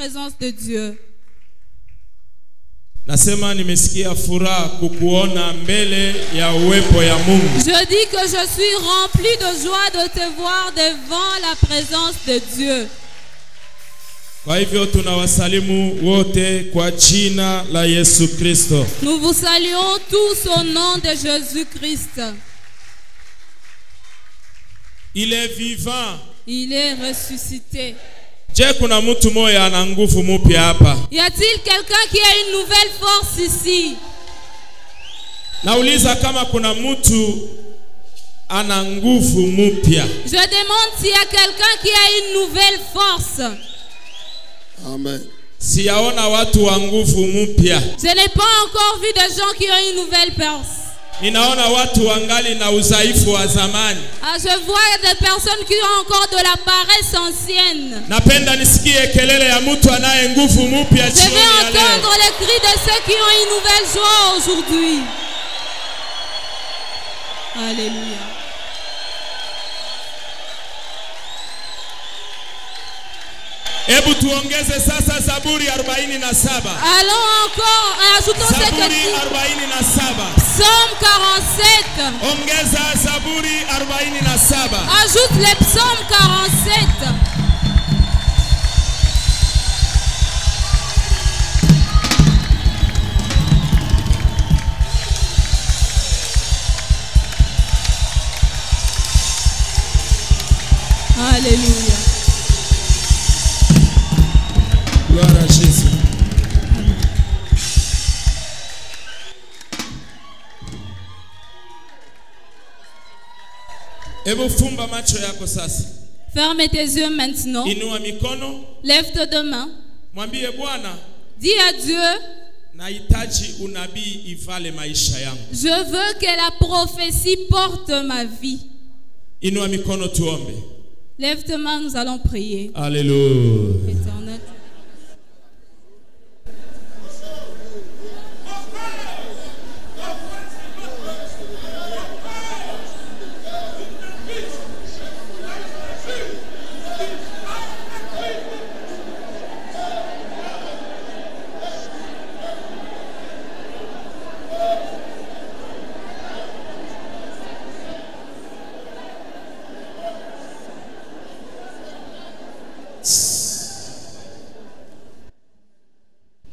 présence de Dieu. Nasema nimesikia furaha kukuona mbele ya uwepo ya Mungu. Je dis que je suis rempli de joie de te voir devant la présence de Dieu. Kwa hivyo tunawasalimu wote kwa jina la Yesu Kristo. Nous vous saluons tous au nom de Jésus-Christ. Il est vivant. Il est ressuscité. Je kuna mtu moya ana nguvu mpya hapa? Y a-t-il quelqu'un qui a une nouvelle force ici? Nauliza kama kuna mtu ana nguvu mpya. Je demande s'il y a quelqu'un qui a une nouvelle force. Amen. Siyaona watu wa nguvu mpya. Je n'ai pas encore vu de gens qui ont une nouvelle force. Ninaona watu wangali na udhaifu wa zamani. Je vois des personnes qui ont encore de la paresse ancienne. Napenda nisikie kelele ya mtu anaye nguvu mpya Je jioni vais ya leo. entendre les cris de ceux qui ont une nouvelle joie aujourd'hui. Alléluia. Hebu tuongeze sasa Zaburi 47. Allons encore, ajoutons ce que Zaburi dit 47. Psaume 47. Ongeza Zaburi 47. Ajoute le psaume 47. Alléluia. Gloire à Jésus. Hebu fumba macho yako sasa. Ferme tes yeux maintenant. Inua mikono. Lève tes deux mains. Mwambie Bwana, Dis à Dieu, nahitaji unabii ivale maisha yangu. je veux que la prophétie porte ma vie. Inua mikono tuombe. Lève tes mains, nous allons prier. Alléluia. Éternel.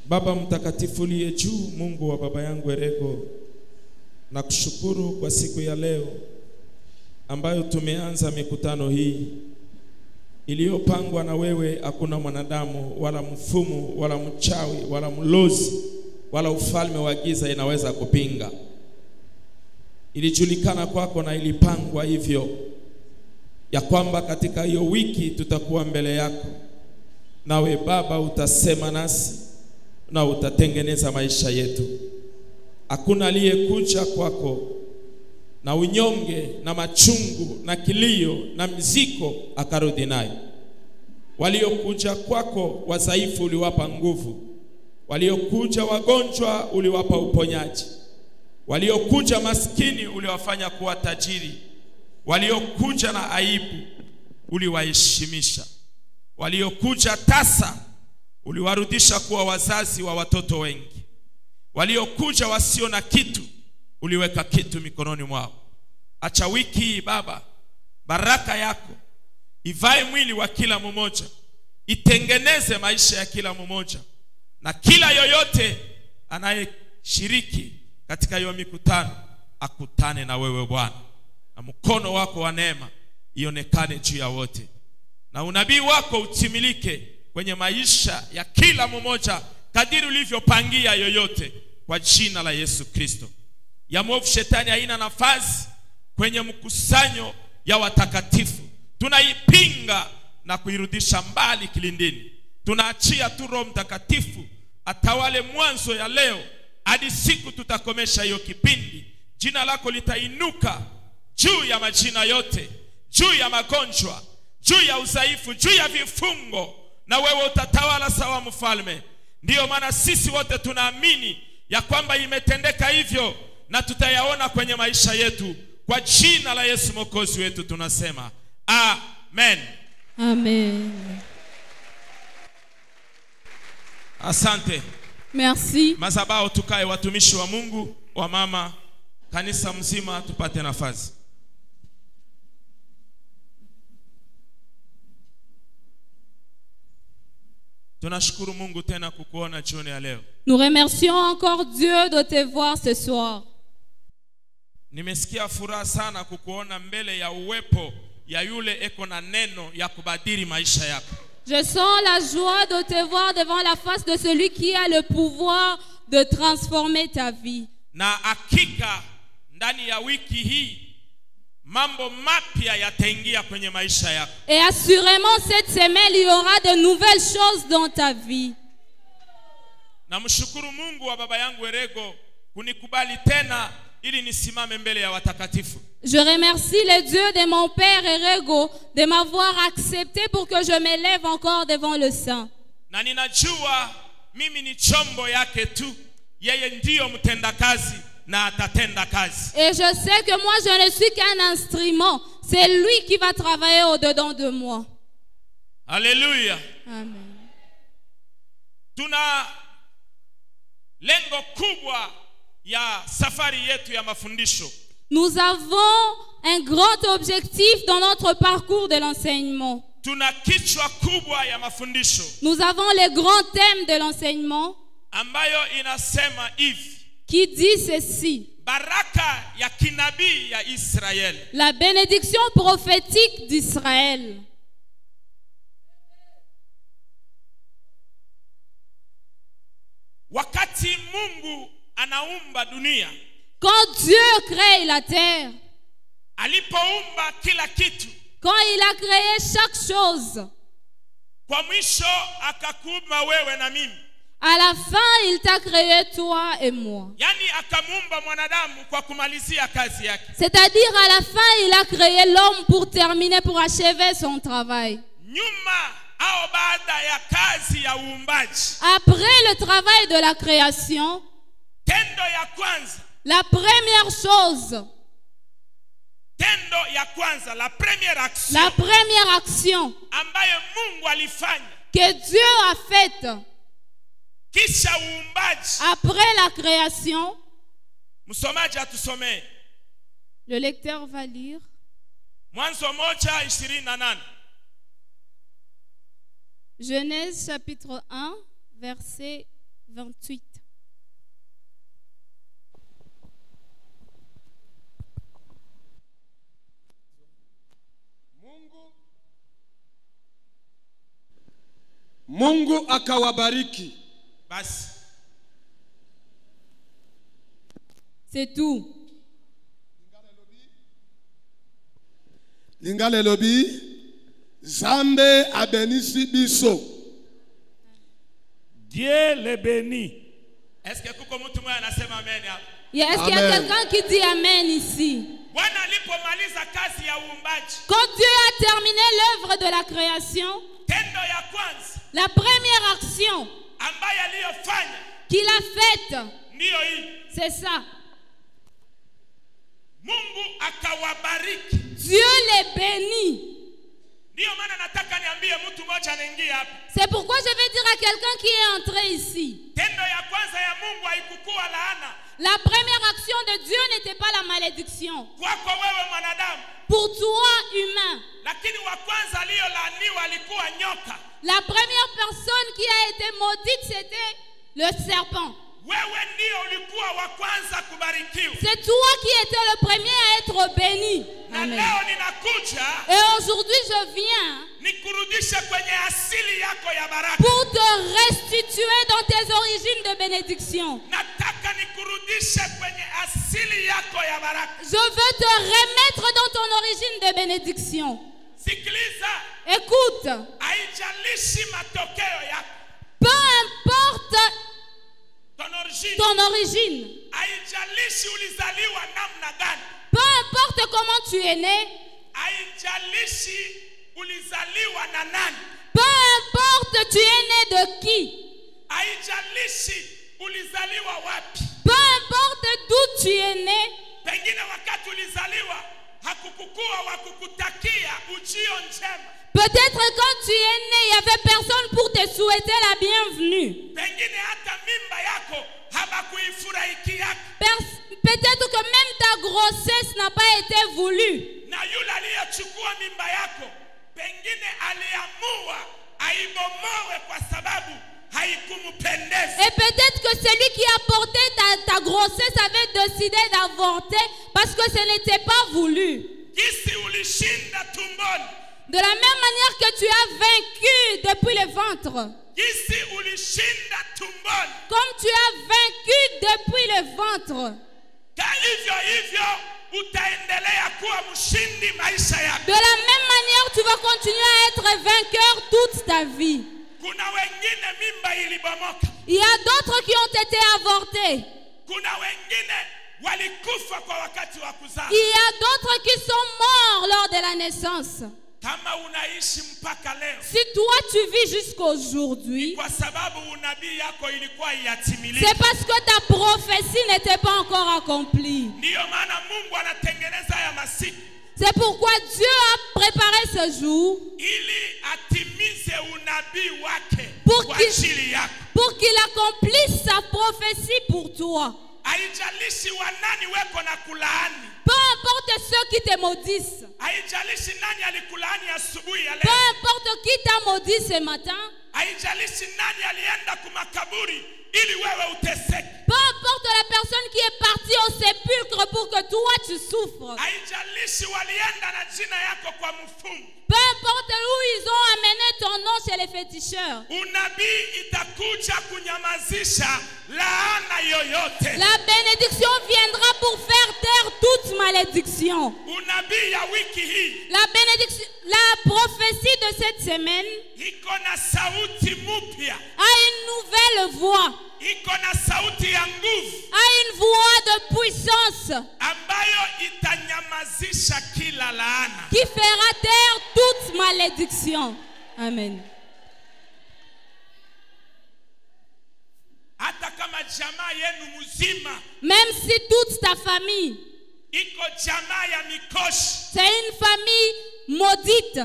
Baba mtakatifu liye juu, Mungu wa baba yangu Erego, na kushukuru kwa siku ya leo ambayo tumeanza mikutano hii iliyopangwa na wewe. Hakuna mwanadamu wala mfumu wala mchawi wala mlozi wala ufalme wa giza inaweza kupinga. Ilijulikana kwako na ilipangwa hivyo ya kwamba katika hiyo wiki tutakuwa mbele yako, nawe Baba utasema nasi na utatengeneza maisha yetu. Hakuna aliyekuja kwako na unyonge na machungu na kilio na mziko akarudi nayo. Waliokuja kwako wadhaifu uliwapa nguvu, waliokuja wagonjwa uliwapa uponyaji, waliokuja maskini uliwafanya kuwa tajiri, waliokuja na aibu uliwaheshimisha, waliokuja tasa uliwarudisha kuwa wazazi wa watoto wengi, waliokuja wasio na kitu uliweka kitu mikononi mwao. Acha wiki hii Baba, baraka yako ivae mwili wa kila mmoja, itengeneze maisha ya kila mmoja, na kila yoyote anayeshiriki katika hiyo mikutano akutane na wewe Bwana, na mkono wako wa neema ionekane juu ya wote, na unabii wako utimilike kwenye maisha ya kila mmoja kadiri ulivyopangia yoyote, kwa jina la Yesu Kristo. Ya mwovu shetani haina nafasi kwenye mkusanyo ya watakatifu. Tunaipinga na kuirudisha mbali kilindini. Tunaachia tu Roho Mtakatifu atawale mwanzo ya leo hadi siku tutakomesha hiyo kipindi. Jina lako litainuka juu ya majina yote, juu ya magonjwa, juu ya udhaifu, juu ya vifungo, na wewe utatawala sawa mfalme. Ndiyo maana sisi wote tunaamini ya kwamba imetendeka hivyo, na tutayaona kwenye maisha yetu. Kwa jina la Yesu Mwokozi wetu tunasema amen. Amen. Asante. Merci. Mazabao tukae watumishi wa Mungu, wa mama, kanisa mzima tupate nafasi. Tunashukuru Mungu tena kukuona jioni ya leo. Nous remercions encore Dieu de te voir ce soir. Nimesikia furaha sana kukuona mbele ya uwepo ya yule eko na neno ya kubadili maisha yako. Je sens la joie de te voir devant la face de celui qui a le pouvoir de transformer ta vie. Na hakika ndani ya wiki hii mambo mapya yataingia kwenye maisha yako. Et assurément cette semaine il y aura de nouvelles choses dans ta vie. Namshukuru Mungu wa baba yangu Erego kunikubali tena ili nisimame mbele ya watakatifu. Je remercie le Dieu de mon père Erego de m'avoir accepté pour que je m'élève encore devant le Saint. Na ninajua mimi ni chombo yake tu. Yeye ndiyo mtendakazi na atatenda kazi. Et je sais que moi je ne suis qu'un instrument. C'est lui qui va travailler au-dedans de moi. Alléluia. Amen. Tuna lengo kubwa ya safari yetu ya mafundisho. Nous avons un grand objectif dans notre parcours de l'enseignement. Tuna kichwa kubwa ya mafundisho. Nous avons le grand thème de l'enseignement Ambayo inasema hivi. qui dit ceci. Baraka ya kinabii ya Israel. La bénédiction prophétique d'Israël. Wakati Mungu anaumba dunia. Quand Dieu crée la terre, Alipoumba kila kitu. quand il a créé chaque chose, Kwa mwisho akakuumba wewe na mimi. à la fin, il t'a créé toi et moi. Yani akamuumba mwanadamu kwa kumalizia kazi yake. C'est-à-dire à la fin, il a créé l'homme pour terminer, pour achever son travail. Nyuma au baada ya kazi ya uumbaji. Après le travail de la création, Tendo ya kwanza. la première chose, Tendo ya kwanza, la première action. la première action Ambayo Mungu alifanya. que Dieu a faite Kisha uumbaji. après la création, Msomaji atusomee. le lecteur va lire. Mwanzo 1:28. Genèse chapitre 1, verset 28. Mungu akawabariki. Basi. C'est tout. Lingale lobi. Zambe abenisi biso. Dieu le bénit. Est-ce que kuko mtu mmoja anasema amen hapo? Est-ce qu'il y a quelqu'un qui dit Amen ici? Bwana alipomaliza kazi ya uumbaji. Quand Dieu a terminé l'œuvre de la création, Tendo ya kwanza la première action ambayo aliyofanya qu'il a faite, ndiyo hii. c'est ça. Mungu akawabariki. Dieu les bénit. Ndiyo maana nataka niambie mtu mmoja anaingia hapa. C'est pourquoi je vais dire à quelqu'un qui est entré ici. Tendo ya kwanza ya Mungu haikukuwa laana. La première action de Dieu n'était pas la malédiction. Kwako wewe mwanadamu. Pour toi, humain, Lakini wa kwanza aliyolaaniwa alikuwa nyoka. la première personne qui a été maudite, c'était le serpent. Wewe ndio ulikuwa wa kwanza kubarikiwa. C'est toi qui étais le premier à être béni. Na Amen. leo ninakuja Et aujourd'hui, je viens nikurudishe kwenye asili yako ya baraka. pour te restituer dans tes origines de bénédiction. Nataka nikurudishe kwenye asili yako ya baraka. Je veux te remettre dans ton origine de bénédiction. Sikiliza, Écoute, haijalishi matokeo yako. peu importe Ton origine. ton origine, Haijalishi ulizaliwa namna gani. peu importe comment tu es né, Haijalishi ulizaliwa na nani. peu importe tu es né de qui, Haijalishi ulizaliwa wapi. peu importe d'où tu es né, Pengine wakati ulizaliwa hakukukua wa kukutakia ujio njema. Peut-être quand tu es né, il n'y avait personne pour te souhaiter la bienvenue. Pengine hata mimba yako habakuifurahikia. Peut-être que même ta grossesse n'a pas été voulue. Na yule aliyechukua mimba yako pengine aliamua aibomoe kwa sababu haikumpendeza. Et peut-être que celui qui a porté ta grossesse avait décidé d'avorter parce que ce n'était pas voulu. Jinsi ulishinda tumboni, de la même manière que tu as vaincu depuis le ventre. Jinsi ulishinda tumboni, comme tu as vaincu depuis le ventre. hivyo hivyo utaendelea kuwa mshindi maisha yako. De la même manière, tu vas continuer à être vainqueur toute ta vie. Kuna wengine mimba ilibomoka. Il y a d'autres qui ont été avortés. Kuna wengine walikufa kwa wakati wa kuzaa. Il y a d'autres qui sont morts lors de la naissance. Kama unaishi mpaka leo, si toi tu vis jusqu'aujourd'hui, kwa sababu unabii yako ilikuwa yatimilike. C'est parce que ta prophétie n'était pas encore accomplie. Ndio maana Mungu anatengeneza haya masiku. C'est pourquoi Dieu a préparé ce jour ili atimize unabii wake pour qu'il accomplisse sa prophétie pour toi. Haijalishi wanani weko na kulaani. Peu importe ceux qui te maudissent. Haijalishi nani alikulaani asubuhi ya leo. Peu importe qui t'a maudit ce matin. Haijalishi nani alienda kumakaburi ili wewe uteseke. Peu importe la personne qui est partie au sépulcre pour que toi tu souffres. Haijalishi walienda na jina yako kwa mfumu. Peu importe où ils ont amené ton nom chez les féticheurs. Unabii itakuja kunyamazisha laana yoyote. La bénédiction viendra pour faire taire toute malédiction. Unabii ya wiki hii, la prophétie de cette semaine iko na sauti mpya. A une nouvelle voix. Iko na sauti ya nguvu. A une voix de puissance ambayo itanyamazisha kila laana. Qui fera taire toute malédiction. Amen. Hata kama jamaa yenu mzima, même si toute ta famille, iko jamaa ya mikoshi, c'est une famille maudite,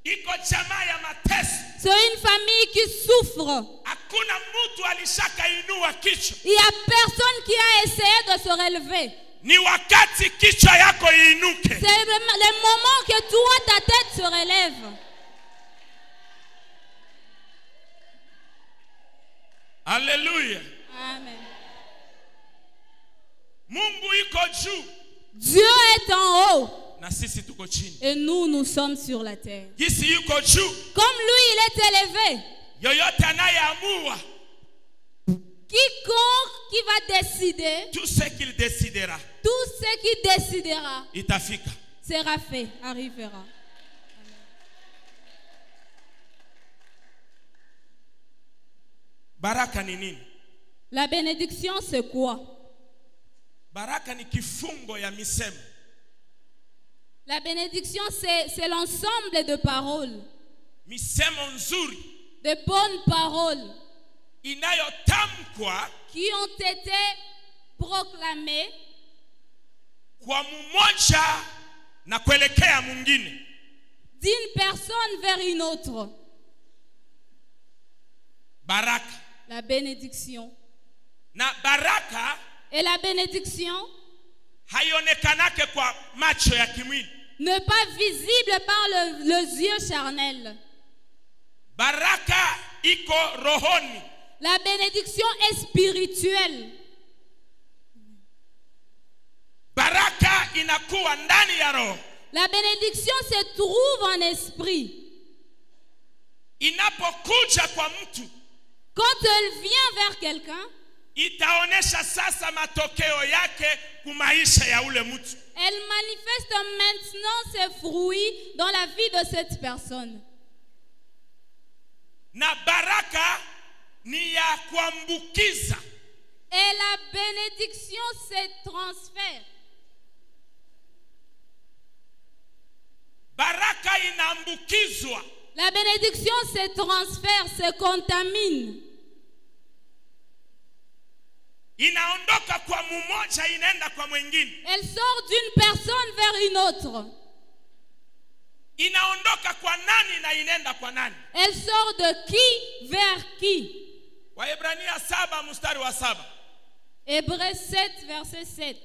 iko jamaa ya mateso, c'est une famille qui souffre, hakuna mtu alishaka inua kichwa. Il y a personne qui a essayé de se relever. Ni wakati kichwa yako iinuke. C'est le moment que toi ta tête se relève. Alléluia. Amen. Mungu iko juu. Dieu est en haut. Na sisi tuko chini. Et nous sommes sur la terre. Gisi yuko juu. Comme lui il est élevé. Yoyote anayeamua, quiconque qui va décider, tout ce qu'il décidera, tout ce qui décidera, itafika, sera fait, arrivera. Baraka ni nini? La bénédiction c'est quoi? Baraka ni kifungo ya misemo. La bénédiction c'est l'ensemble de paroles. Misemo nzuri. De bonnes paroles. Inayotamkwa qui ont été proclamées kwa mmoja na kuelekea mwingine. D'une personne vers une autre. Baraka. La bénédiction. Na baraka. Et la bénédiction haionekanake kwa macho ya kimwili. Ne pas visible par les yeux charnels. Baraka iko rohoni. La bénédiction est spirituelle. Baraka inakuwa ndani ya roho. La bénédiction se trouve en esprit. Inapokuja kwa mtu, quand elle vient vers quelqu'un, itaonesha sasa matokeo yake kumaisha ya ule mtu. Elle manifeste maintenant ses fruits dans la vie de cette personne. Na baraka ni ya kuambukiza. Et la bénédiction se transfère. Baraka inaambukizwa. La bénédiction se transfère, se contamine. Inaondoka kwa mmoja inaenda kwa mwingine. Elle sort d'une personne vers une autre. inaondoka kwa nani na inaenda kwa nani? Elle sort de qui vers qui? Waebrania 7 mstari wa 7. Hébreux 7 verset 7.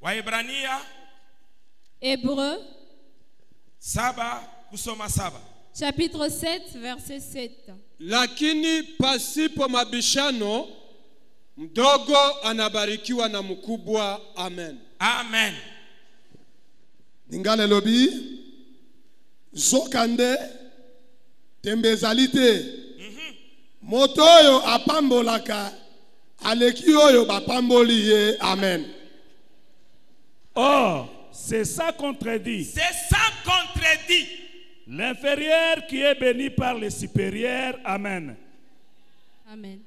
Waebrania Hébreux 7 kusoma 7. chapitre 7 verset 7. Lakini pasipo mabishano mdogo anabarikiwa na mkubwa. Amen. Amen. Ningale lobi zokande tembezalite motoyo apambolaka aleki oyo bapamboli ye. Amen. Or, c'est ça contredit. C'est ça contredit. L'inférieur qui est béni par le supérieur. Amen. Amen.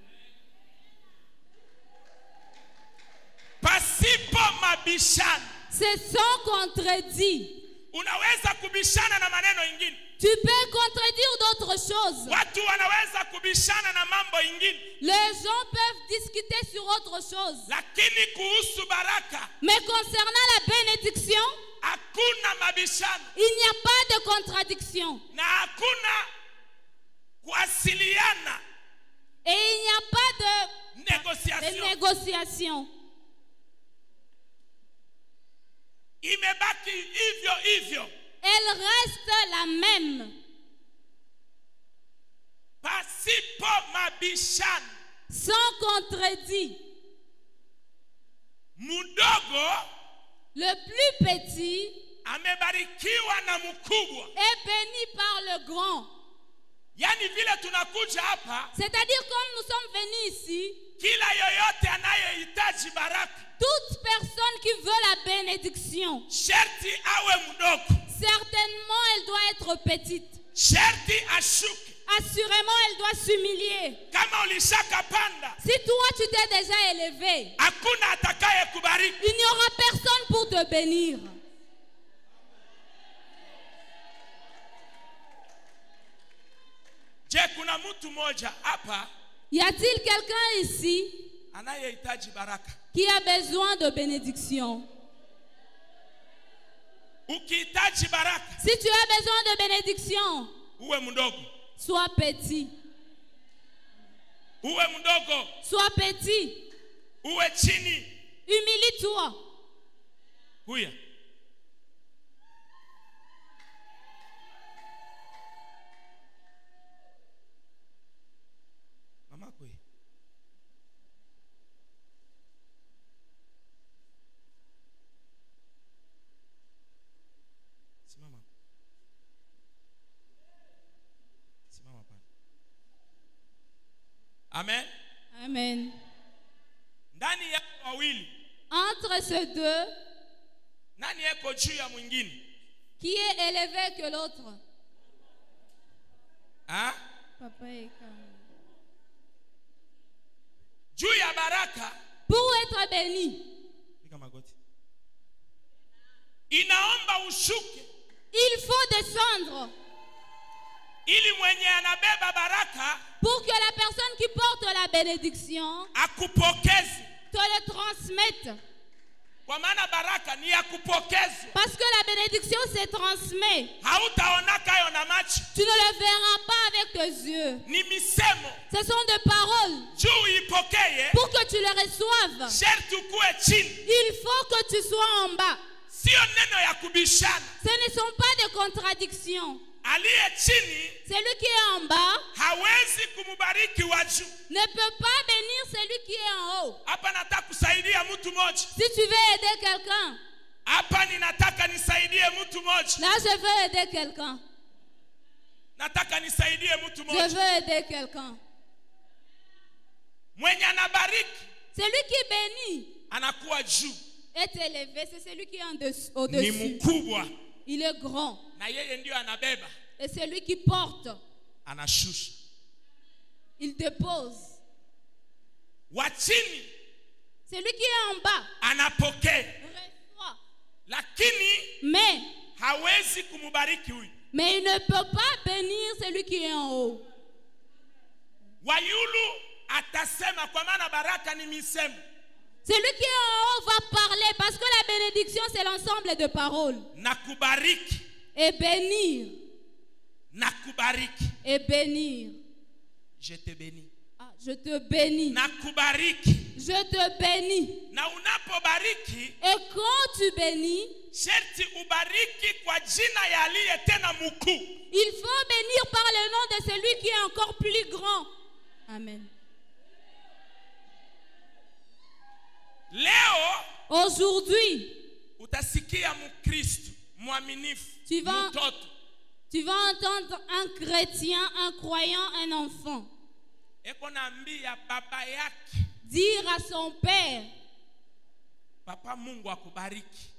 Pasipo mabishano. C'est sans contredit. Unaweza kubishana na maneno ingine. Tu peux contredire d'autres choses. Watu wanaweza kubishana na mambo ingine. Les gens peuvent discuter sur autre chose. Lakini kuhusu baraka, Mais concernant la bénédiction, hakuna mabishano il n'y a pas de contradiction. na hakuna kuasiliana, Et il n'y a pas de négociation. négociation. Imebaki hivyo hivyo. Elle reste la même. Pasipo mabishano. Sans contredit. Mdogo Le plus petit amebarikiwa na mkubwa. est béni par le grand. Yani vile tunakuja hapa, C'est-à-dire comme nous sommes venus ici, kila yoyote anayehitaji baraka, toute personne qui veut la bénédiction, sherti awe mdogo, certainement elle doit être petite. sherti ashuke. Assurément elle doit s'humilier. Kama ulishaka panda, Si toi tu t'es déjà élevé, hakuna atakaye kubariki. il n'y aura personne pour te bénir. Je, kuna mtu moja hapa Y a-t-il quelqu'un ici anayehitaji baraka? qui a besoin de bénédiction? Ukihitaji baraka, Si tu as besoin de bénédiction, uwe mdogo, sois petit. uwe mdogo, Sois petit. uwe chini. Humilie-toi. Huya mama kwe simama, simama pale. Amen. Amen. Ndani ya wawili, Entre ces deux, nani yeko juu ya mwingine? qui est élevé que l'autre? Ah? Papa est calme. Juu ya baraka, Pour être béni, pika magoti. Inaomba ushuke il faut descendre ili mwenye anabeba baraka pour que la personne qui porte la bénédiction akupokeze. te le transmette. Kwa maana baraka ni ya kupokezwa. Parce que la bénédiction se transmet. Hautaonaka hayo na macho. Tu ne le verras pas avec tes yeux. Ni misemo. Ce sont des paroles. Juu ipokeye, Pour que tu les reçoives, sherti ukuwe chini. il faut que tu sois en bas. Sio neno ya kubishana. Ce ne sont pas des contradictions. Aliye chini Celui qui est en bas hawezi kumubariki wa juu. ne peut pas bénir celui qui est en haut. Hapa nataka kusaidia mtu moja. Si tu veux aider quelqu'un, Hapa ninataka nisaidie mtu moja. là je veux aider quelqu'un. Nataka nisaidie mtu Je moja. veux aider quelqu'un. Mwenye anabariki Celui qui bénit anakuwa juu. est élevé, c'est celui qui est Ni au-dessus. mkubwa. Il est grand. Na yeye ndio anabeba. Et celui qui porte, Anashusha. il dépose. Wa chini Celui qui est en bas anapokea. reçoit. Lakini Mais hawezi kumubariki huyu. il ne peut pas bénir celui qui est en haut. Wayulu atasema kwa maana baraka ni misemo. Celui qui est en haut va parler parce que la bénédiction c'est l'ensemble de paroles. Nakubariki. Et bénir. Nakubariki. Et bénir. Je te bénis. Ah, je te bénis. Nakubariki. Je te bénis. Na unapobariki, et quand tu bénis, sherti ubariki kwa jina ya aliye tena mkuu. Il faut bénir par le nom de celui qui est encore plus grand. Amen. Leo, aujourd'hui, utasikia mkristo mwaminifu, mtoto. Tu vas entendre un chrétien, un croyant, un enfant dire à son père, Papa Mungu akubariki.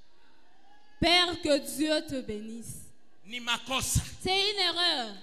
Père, que Dieu te bénisse. Ni makosa. C'est une erreur.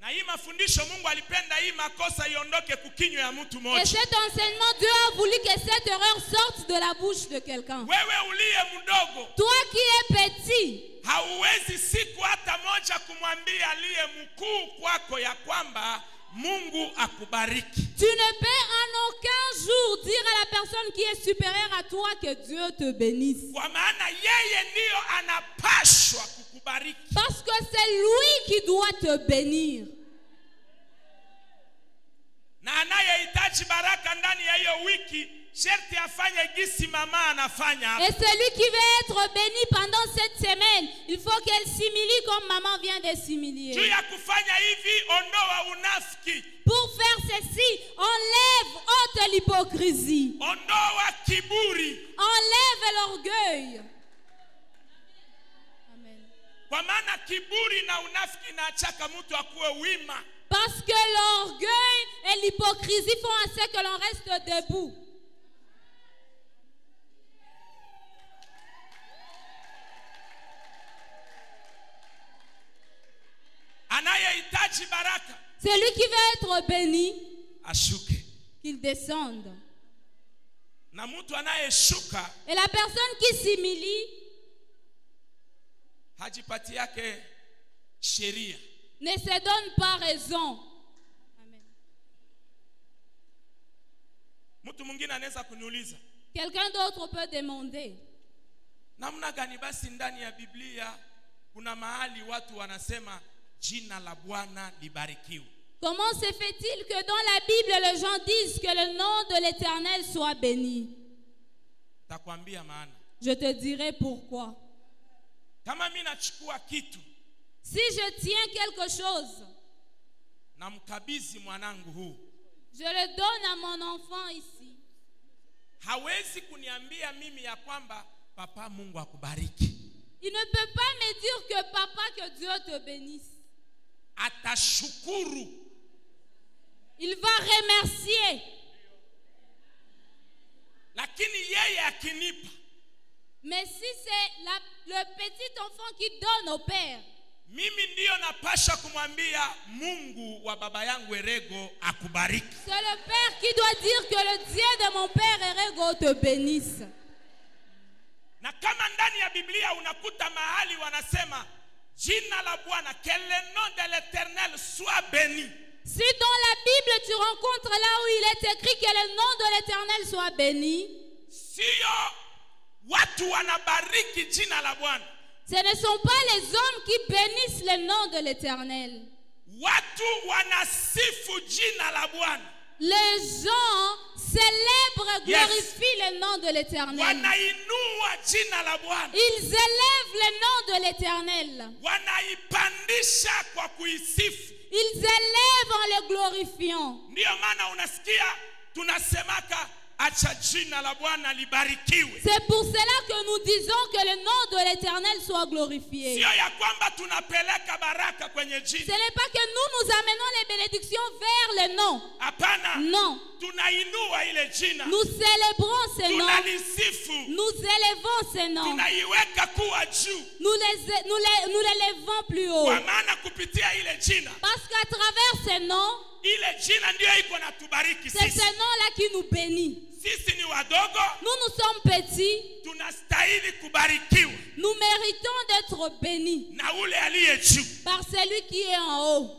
Na hii mafundisho Mungu alipenda hii makosa iondoke kukinywa ya mtu mmoja. Et cet enseignement, Dieu a voulu que cette erreur sorte de la bouche de quelqu'un. Wewe uliye mdogo, toi qui es petit, hauwezi siku hata moja kumwambia aliye mkuu kwako ya kwamba Mungu akubariki. Tu ne peux en aucun jour dire à la personne qui est supérieure à toi que Dieu te bénisse. Kwa maana yeye ndio anapashwa kukubariki. Parce que c'est lui qui doit te bénir. Na anayehitaji baraka ndani ya hiyo wiki sherti afanye gisi mama anafanya. Et celui qui veut être béni pendant cette semaine, il faut qu'elle s'humilie comme maman vient de s'humilier. Juu ya kufanya hivi ondoa unafiki. Pour faire ceci, enlève ôte l'hypocrisie. Ondoa kiburi. Enlève l'orgueil. Amen. Kwa maana kiburi na unafiki inaachaka mtu akuwe wima. Parce que l'orgueil et l'hypocrisie font en sorte que l'on reste debout. Anayehitaji baraka, celui qui veut être béni, ashuke, qu'il descende. Na mtu anayeshuka, et la personne qui s'humilie, hajipati yake sheria, ne se donne pas raison. Amen. Mtu mwingine anaweza kuniuliza, quelqu'un d'autre peut demander, namna gani basi ndani ya Biblia kuna mahali watu wanasema jina la Bwana libarikiwe? Comment se fait-il que dans la Bible les gens disent que le nom de l'Éternel soit béni? Takwambia maana. Je te dirai pourquoi. Kama mimi nachukua kitu, si je tiens quelque chose, namkabidhi mwanangu huu, je le donne à mon enfant ici, hawezi kuniambia mimi ya kwamba papa Mungu akubariki. Il ne peut pas me dire que papa, que Dieu te bénisse. Atashukuru. Il va remercier. Lakini yeye akinipa, mais si c'est le petit enfant qui donne au père, mimi ndio napasha kumwambia Mungu wa baba yangu Erego akubariki. C'est le père qui doit dire que le Dieu de mon père Erego te bénisse. Na kama ndani ya Biblia unakuta mahali wanasema jina la Bwana, que le nom de l'Éternel soit béni. Si dans la Bible tu rencontres là où il est écrit que le nom de l'Éternel soit béni, sio watu wanabariki jina la Bwana. Ce ne sont pas les hommes qui bénissent le nom de l'Éternel. Watu wanasifu jina la Bwana. Les gens célèbrent, glorifient le nom de l'Éternel. Wanainua jina la Bwana. Ils élèvent le nom de l'Éternel. Wanaipandisha kwa kuisifu. Ils élèvent en le glorifiant. Ndio maana unasikia tunasemaka acha jina la Bwana libarikiwe. C'est pour cela que nous disons que le nom de l'Éternel soit glorifié. Sio ya kwamba tunapeleka baraka kwenye jina. Ce n'est pas que nous amenons les bénédictions vers le nom. Hapana. Non. Tunainua ile jina. Nous célébrons ce nom. Tunalisifu. Nous élevons ce nom. Tunaiweka kuwa juu. Nous l'élevons plus haut. Kwa maana kupitia ile jina, parce qu'à travers ce nom, ile jina ndio iko natubariki sisi. C'est ce nom-là qui nous bénit. Sisi ni wadogo. Nous sommes petits. Tunastahili kubarikiwa. Nous méritons d'être bénis. Na ule aliye juu. Par celui qui est en haut.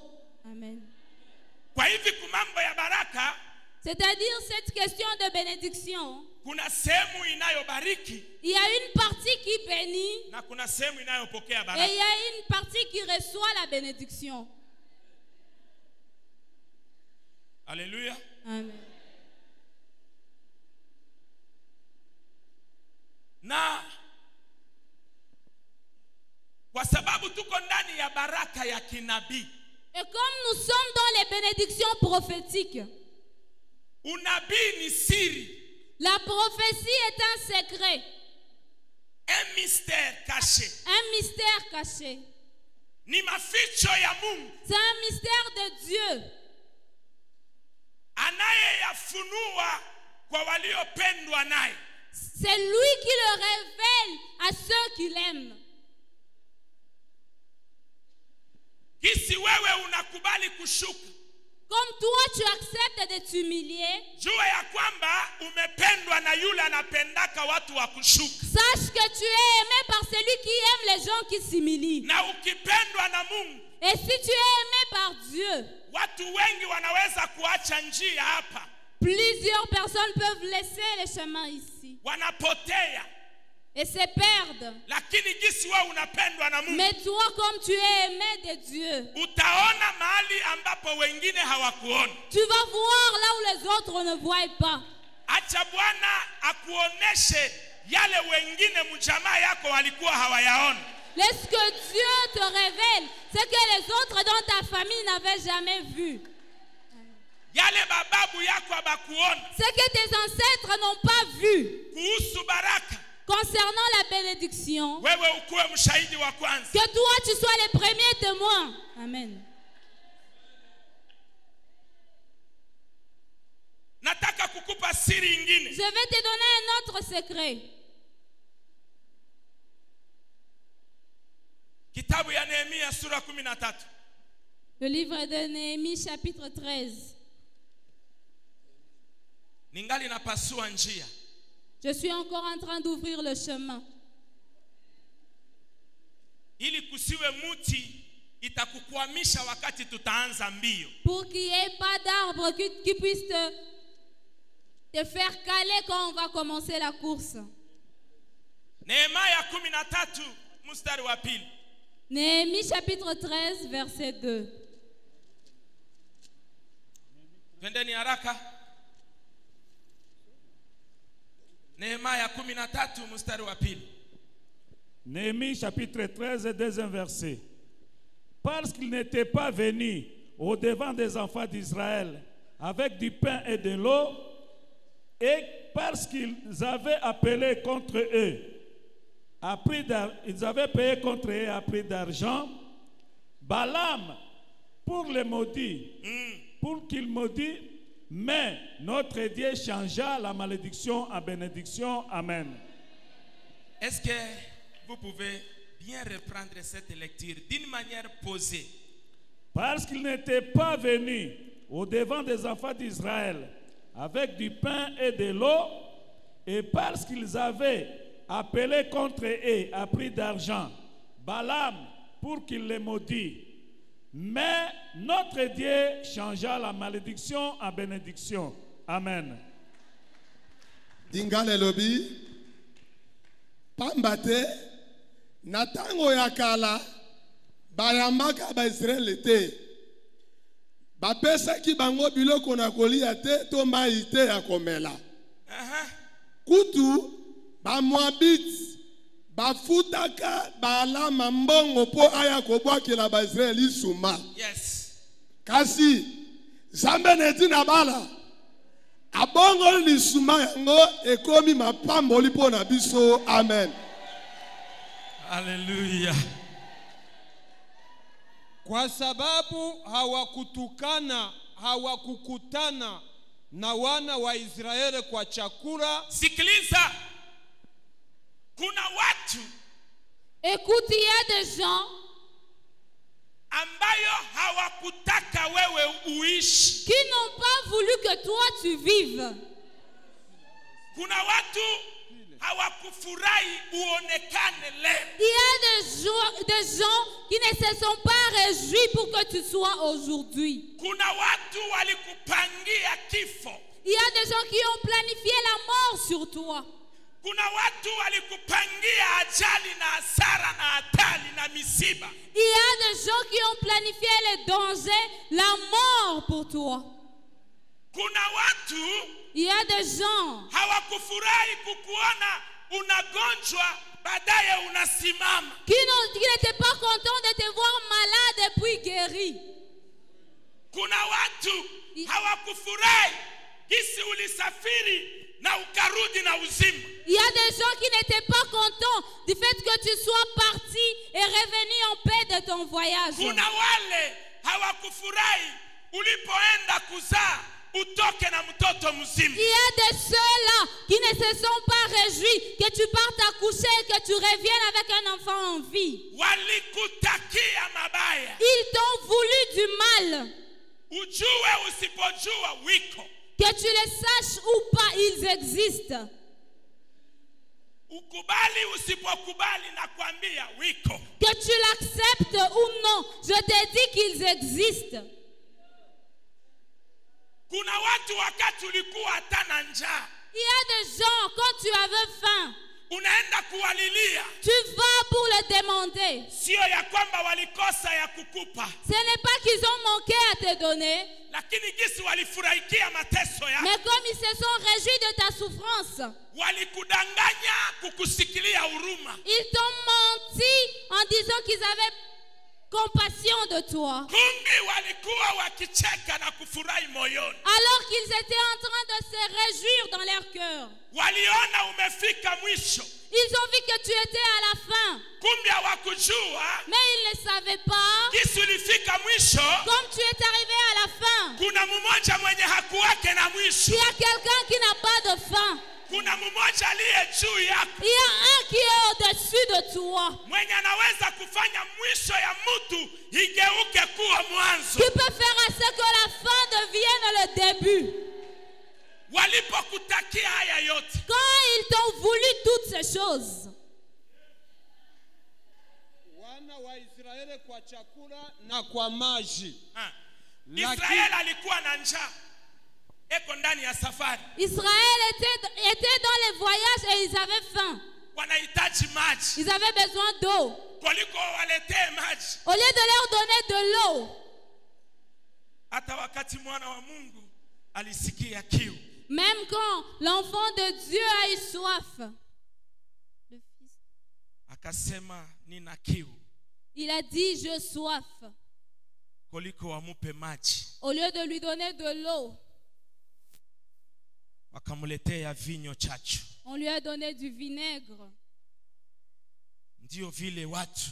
Amen. Kwa hivi kumambo ya baraka, c'est-à-dire cette question de bénédiction, kuna sehemu inayobariki il y a une partie qui bénit na kuna sehemu inayopokea et baraka. il y a une partie qui reçoit la bénédiction. Alléluia. Amen. Na kwa sababu tuko ndani ya baraka ya kinabii, Et comme nous sommes dans les bénédictions prophétiques, unabii ni siri, la prophétie est un secret, un mystère caché. un mystère caché. Ni maficho ya Mungu C'est un mystère de Dieu anayeyafunua kwa waliopendwa naye. C'est lui qui le révèle à ceux qui l'aiment. Kisi wewe unakubali kushuka, Comme toi, tu acceptes de t'humilier, jua ya kwamba umependwa na yule anapendaka watu wa kushuka. sache que tu es aimé par celui qui aime les gens qui s'humilient. Na ukipendwa na Mungu, Et si tu es aimé par Dieu, watu wengi wanaweza kuacha njia hapa, plusieurs personnes peuvent laisser les chemins ici wanapotea. et se perdre. Lakini gisi wewe unapendwa na Mungu, Mais toi, comme tu es aimé de Dieu, utaona mahali ambapo wengine hawakuona. tu vas voir là où les autres ne voient pas. Acha Bwana akuoneshe yale wengine mjamaa yako walikuwa hawayaona. Laisse que Dieu te révèle ce que les autres dans ta famille n'avaient jamais vu. Yale bababu yako habakuona Ce que tes ancêtres n'ont pas vu. kuhusu baraka, Concernant la bénédiction, wewe ukuwe mshahidi wa kwanza. que toi tu sois les premiers témoins. Amen. Nataka kukupa siri ingine. Je vais te donner un autre secret. Kitabu ya Nehemia sura 13. Le livre de Néhémie chapitre 13. Ningali napasua njia. Je suis encore en train d'ouvrir le chemin. Ili kusiwe muti itakukwamisha wakati tutaanza mbio. Pour qu'il n'y ait pas d'arbre qui puisse te faire caler quand on va commencer la course. Nehemia 13 mstari wa pili. Néhémie chapitre 13 verset 2. Twendeni haraka. Nehemia 13 mstari wa pili. Néhémie chapitre 13 deuxième verset. Parce qu'ils n'étaient pas venus au devant des enfants d'Israël avec du pain et de l'eau, et parce qu'ils avaient appelé contre eux, ils avaient payé contre eux à prix d'argent, Balaam pour les maudits, pour qu'il maudit, mais notre Dieu changea la malédiction en bénédiction. Amen. Est-ce que vous pouvez bien reprendre cette lecture d'une manière posée? Parce qu'ils n'étaient pas venus au devant des enfants d'Israël avec du pain et de l'eau, et parce qu'ils avaient appelé contre eux à prix d'argent Balaam pour qu'il les maudit. Mais notre Dieu changea la malédiction en bénédiction. Amen. Dingale lobi pambate natango ya kala bayambaka ba Israel te bapesaki bango biloko na kolia te to mai te ya komela. Kutu ba Moabit bafutaka Balama mbongo po aya kobwakela ba Israel isuma. Yes. Kasi Zambe neti na bala abongo ni suma yango ekomi mapamboli po na biso. Amen. Hallelujah. Kwa sababu hawakukutana na wana wa Israeli kwa chakula. Sikiliza. Kuna watu, Écoute, il y a des gens ambayo hawakutaka wewe uishi. qui n'ont pas voulu que toi tu vives. Kuna watu hawakufurahi uonekane leo. Il y a des gens qui ne se sont pas réjouis pour que tu sois aujourd'hui. Kuna watu walikupangia kifo. Il y a des gens qui ont planifié la mort sur toi. Kuna watu walikupangia ajali na hasara na hatari na misiba. Il y a des gens qui ont planifié les dangers, la mort pour toi. Kuna watu Il y a des gens hawakufurahi kukuona unagonjwa baadaye unasimama. qui n'étaient pas contents de te voir malade et puis guéri. Kuna watu hawakufurahi jinsi ulisafiri na ukarudi na uzima. Il y a des gens qui n'étaient pas contents du fait que tu sois parti et revenu en paix de ton voyage. Kuna wale hawakufurahi ulipoenda kuzaa utoke na mtoto mzima. Il y a de ceux-là qui ne se sont pas réjouis que tu partes accoucher et que tu reviennes avec un enfant en vie. Walikutakia mabaya. Ils t'ont voulu du mal. Ujue usipojua wiko. Que tu les saches ou pas, ils existent. Ukubali usipokubali na kuambia wiko. Que tu l'acceptes ou non, je te dis qu'ils existent. Kuna watu wakati ulikuwa hata na njaa. Il y a des gens, quand tu avais faim, unaenda kuwalilia. Tu vas pour le demander. Sio ya kwamba walikosa ya kukupa. Ce n'est pas qu'ils ont manqué à te donner. Lakini gisi walifurahikia mateso yako. Mais comme ils se sont réjouis de ta souffrance. Walikudanganya kukusikilia huruma. Ils t'ont menti en disant qu'ils avaient compassion de toi. Kumbe walikuwa wakicheka na kufurahi moyoni. Alors qu'ils étaient en train de se réjouir dans leur cœur. Waliona umefika mwisho. Ils ont vu que tu étais à la fin. Kumbe hawakujua. Mais ils ne savaient pas. Kisi ulifika mwisho. Comme tu es arrivé à la fin. Kuna mmoja mwenye hakuwake na mwisho. Il y a quelqu'un qui n'a pas de fin. Kuna mmoja aliye juu yako. Il y a un qui est au-dessus de toi. Mwenye anaweza kufanya mwisho ya mtu igeuke kuwa mwanzo. Qui peut faire à ce que la fin devienne le début. Walipokutakia haya yote. Quand ils t'ont voulu toutes ces choses. Wana wa Israeli kwa chakula na kwa maji. Israeli alikuwa na njaa. Eko ndani ya safari. Israël était dans les voyages et ils avaient faim. Wanahitaji maji. Ils avaient besoin d'eau. Kuliko waletee maji. Au lieu de leur donner de l'eau. Hata wakati mwana wa Mungu alisikia kiu. Même quand l'enfant de Dieu a eu soif. Le fils. Akasema nina kiu. Il a dit j'ai soif. Kuliko wamupe maji. Au lieu de lui donner de l'eau. Wakamuletea vinyo chachu. On lui a donné du vinaigre. Ndio vile watu.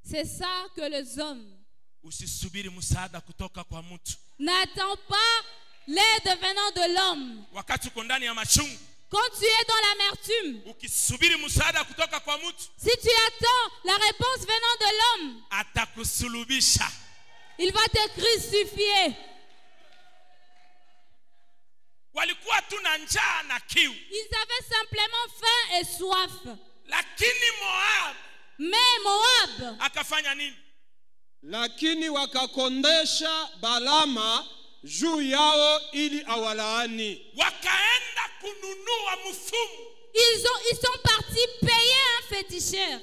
C'est ça que les hommes. Usisubiri msaada kutoka kwa mtu. N'attends pas l'aide venant de l'homme. Wakati uko ndani ya machungu. Quand tu es dans l'amertume. Ukisubiri msaada kutoka kwa mtu. Si tu attends la réponse venant de l'homme. Atakusulubisha. Il va te crucifier. Walikuwa tu na njaa na kiu. Ils avaient simplement faim et soif. Lakini Moab. Mais Moab. Akafanya nini? Lakini wakakondesha Balama juu yao ili awalaani. Wakaenda kununua mfumu. Ils sont partis payer un féticheur.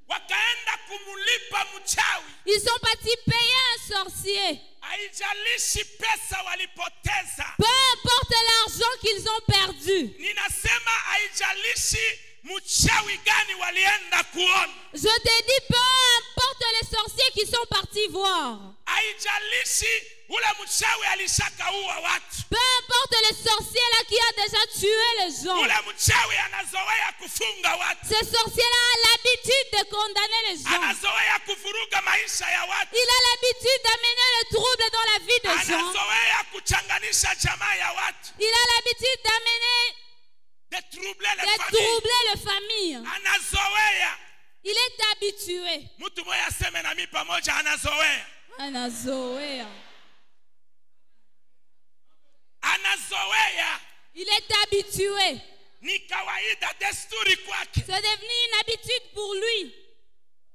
Wakaenda kumulipa mchawi. Ils sont partis payer un sorcier. Haijalishi pesa walipoteza. Peu importe l'argent qu'ils ont perdu. Ninasema haijalishi mchawi gani walienda kuona. Je te dis peu importe les sorciers qui sont partis voir. Haijalishi ule mchawi alishakaua watu. Peu importe les sorciers là qui a déjà tué les gens. Ule mchawi anazoea kufunga watu. Ce sorcier là a l'habitude de condamner les gens. Anazoea kuvuruga maisha ya watu. Il a l'habitude d'amener le trouble dans la vie des gens. Anazoea kuchanganisha jamaa ya watu. Il a l'habitude d'amener de troubler les familles. Anazoea. Il est habitué. Mtu moja aseme na mimi pamoja anazoea. Anazoea. Anazoea. Il est habitué. ni kawaida, desturi kwake. C'est devenu une habitude pour lui.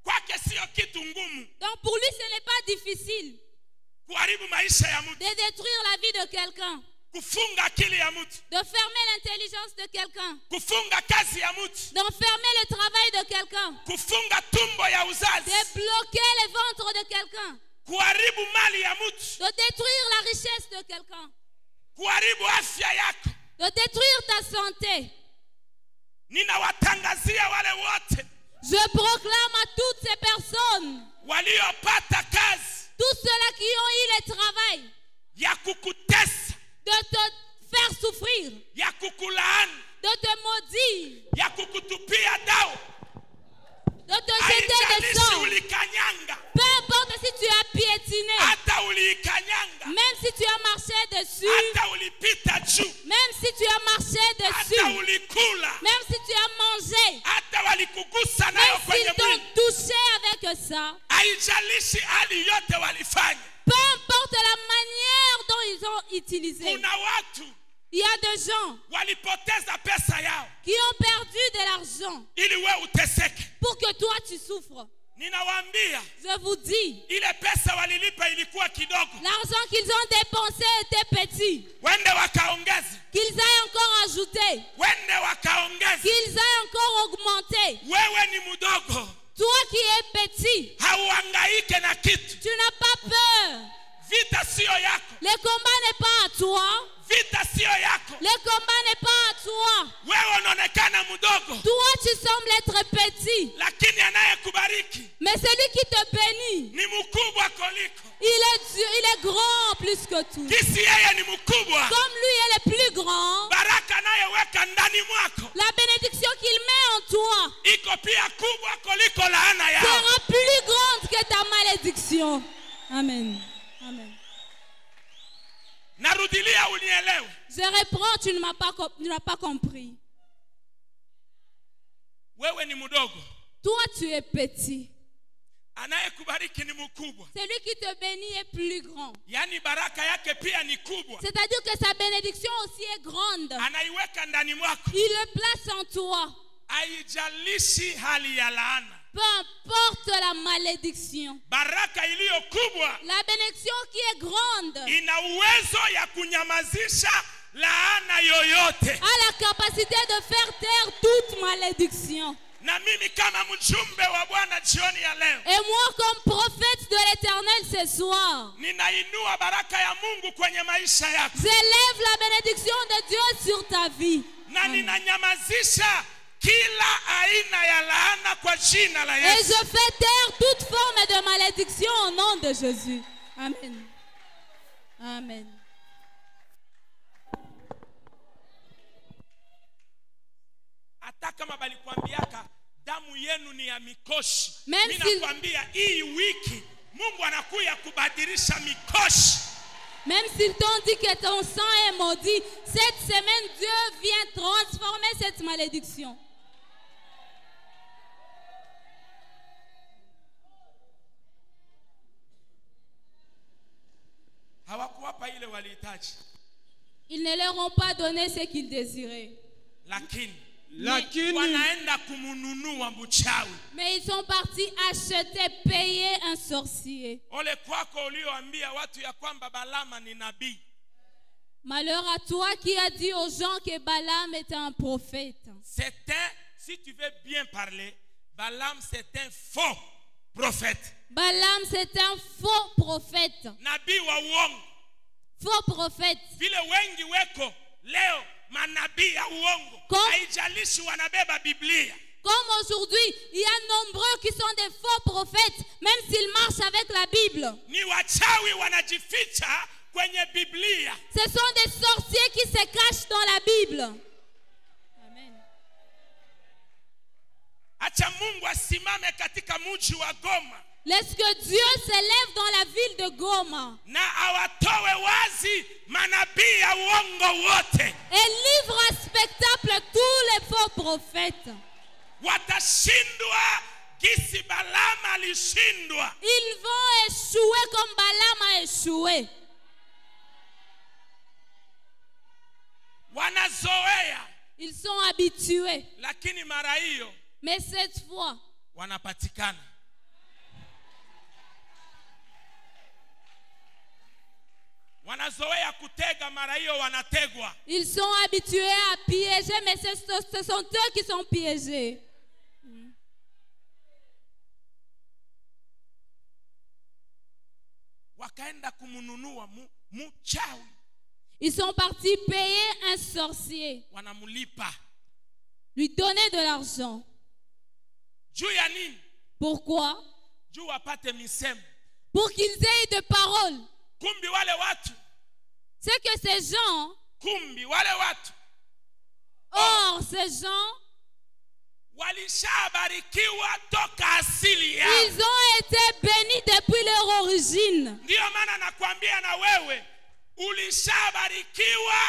Kwake sio kitu ngumu Donc pour lui, ce n'est pas difficile kuharibu maisha ya mtu, de détruire la vie de quelqu'un, kufunga akili ya mtu, de fermer l'intelligence de quelqu'un, kufunga kazi ya mtu, d'enfermer le travail de quelqu'un, kufunga tumbo ya uzazi, de bloquer le ventre de quelqu'un, kuharibu mali ya mtu, de détruire la richesse de quelqu'un, kuharibu afya yako. de détruire ta santé. Ninawatangazia wale wote Je proclame à toutes ces personnes, waliopata kazi tous ceux-là qui ont eu le travail, ya kukutesa, de te faire souffrir, ya kukulaani, de te maudire, ya kukutupia dawa, de te jeter des haijalishi sorts. ulikanyanga, Peu importe si tu as piétiné, hata uliikanyanga, même si tu as marché dessus, hata ulipita juu, même si tu as marché hata dessus, ulikula, même si tu as mangé, hata walikugusa nayo même kwenye s'ils t'ont mwili, touché avec ça, haijalishi hali yote walifanya. peu importe la manière dont ils ont utilisé. Kuna watu Il y a des gens walipoteza pesa yao qui ont perdu de l'argent ili we uteseke. pour que toi tu souffres. Ninawaambia, Je vous dis, ile pesa walilipa ilikuwa kidogo, l'argent qu'ils ont dépensé était petit. wende wakaongeze, Qu'ils aillent encore ajouter, wende wakaongeze. qu'ils aillent encore augmenter. Wewe ni mdogo, Toi qui es petit, hauhangaike na kitu. tu n'as pas peur. Vita sio yako, Le combat n'est pas à toi. vita sio yako. Le combat n'est pas à toi. Wewe unaonekana mdogo, Toi, tu sembles être petit. lakini anayekubariki Mais celui qui te bénit, ni mkubwa kuliko. il est Dieu, il est grand plus que tout. Kisi yeye ni mkubwa, Comme lui, il est plus grand, baraka anayeweka ndani mwako la bénédiction qu'il met en toi iko pia kubwa kuliko laana yao. sera plus grande que ta malédiction. Amen. Amen. Narudilia unielewe. Je reprends, tu ne m'as pas compris. Wewe ni mdogo, Toi, tu es petit. anayekubariki ni mkubwa. Celui qui te bénit est plus grand. Yaani baraka yake pia ni kubwa, C'est-à-dire que sa bénédiction aussi est grande. anaiweka ndani mwako. Il le place en toi. Haijalishi hali ya laana, Peu importe la malédiction. baraka iliyo kubwa La bénédiction qui est grande ina uwezo ya kunyamazisha laana yoyote. a la capacité de faire taire toute malédiction. Na mimi kama mjumbe wa Bwana jioni ya leo, Et moi, comme prophète de l'Éternel ce soir, ninainua baraka ya Mungu kwenye maisha yako, j'élève la bénédiction de Dieu sur ta vie. na ninanyamazisha kila aina ya laana kwa jina la Et Yesu. je fais taire toute forme de malédiction au nom de Jésus. Amen. Amen. Hata kama balikwambiaka damu yenu ni ya mikoshi, Même mimi si- nakwambia hii wiki Mungu anakuja kubadilisha mikoshi. Même s'ils t'ont dit que ton sang est maudit, cette semaine, Dieu vient transformer cette malédiction. Hawakuwapa ile walihitaji, Ils ne leur ont pas donné ce qu'ils désiraient. lakini wanaenda kumununua mchawi. Mais ils sont partis acheter, payer un sorcier. Ole kwako ulioambia watu ya kwamba Balama ni nabii. Malheur à toi qui as dit aux gens que Balaam était un prophète. Si tu veux bien parler, Balaam c'est un faux prophète. Balaam, c'est un faux prophète. Nabii wa uongo. Faux prophète. Vile wengi weko leo manabii ya uongo. Haijalishi wanabeba Biblia. Comme aujourd'hui, il y a nombreux qui sont des faux prophètes, même s'ils marchent avec la Bible. Ni wachawi wanajificha kwenye Biblia. Ce sont des sorciers qui se cachent dans la Bible. Amen. Acha Mungu asimame katika mji wa Goma. Laisse que Dieu s'élève dans la ville de Goma. Na awatowe wazi manabii ya uongo wote. Et livre à spectacle tous les faux prophètes. Watashindwa gisi Balama alishindwa. Ils vont échouer comme Balaam a échoué. Wanazoea Ils sont habitués. lakini mara hiyo Mais cette fois, wanapatikana. Wanazoea kutega, mara hiyo wanategwa. ils sont habitués à piéger, mais ce sont eux qui sont piégés. Wakaenda kumununua mchawi. Ils sont partis payer un sorcier, Wanamulipa. lui donner de l'argent. Juu ya nini? Pourquoi? Juu wapate misemo. Pour qu'ils aient de paroles. Kumbi wale watu. C'est que ces gens, Kumbi wale watu. or ces gens, Walishabarikiwa toka asili yao. ils ont été bénis depuis leur origine. Ndio maana nakwambia na wewe ulishabarikiwa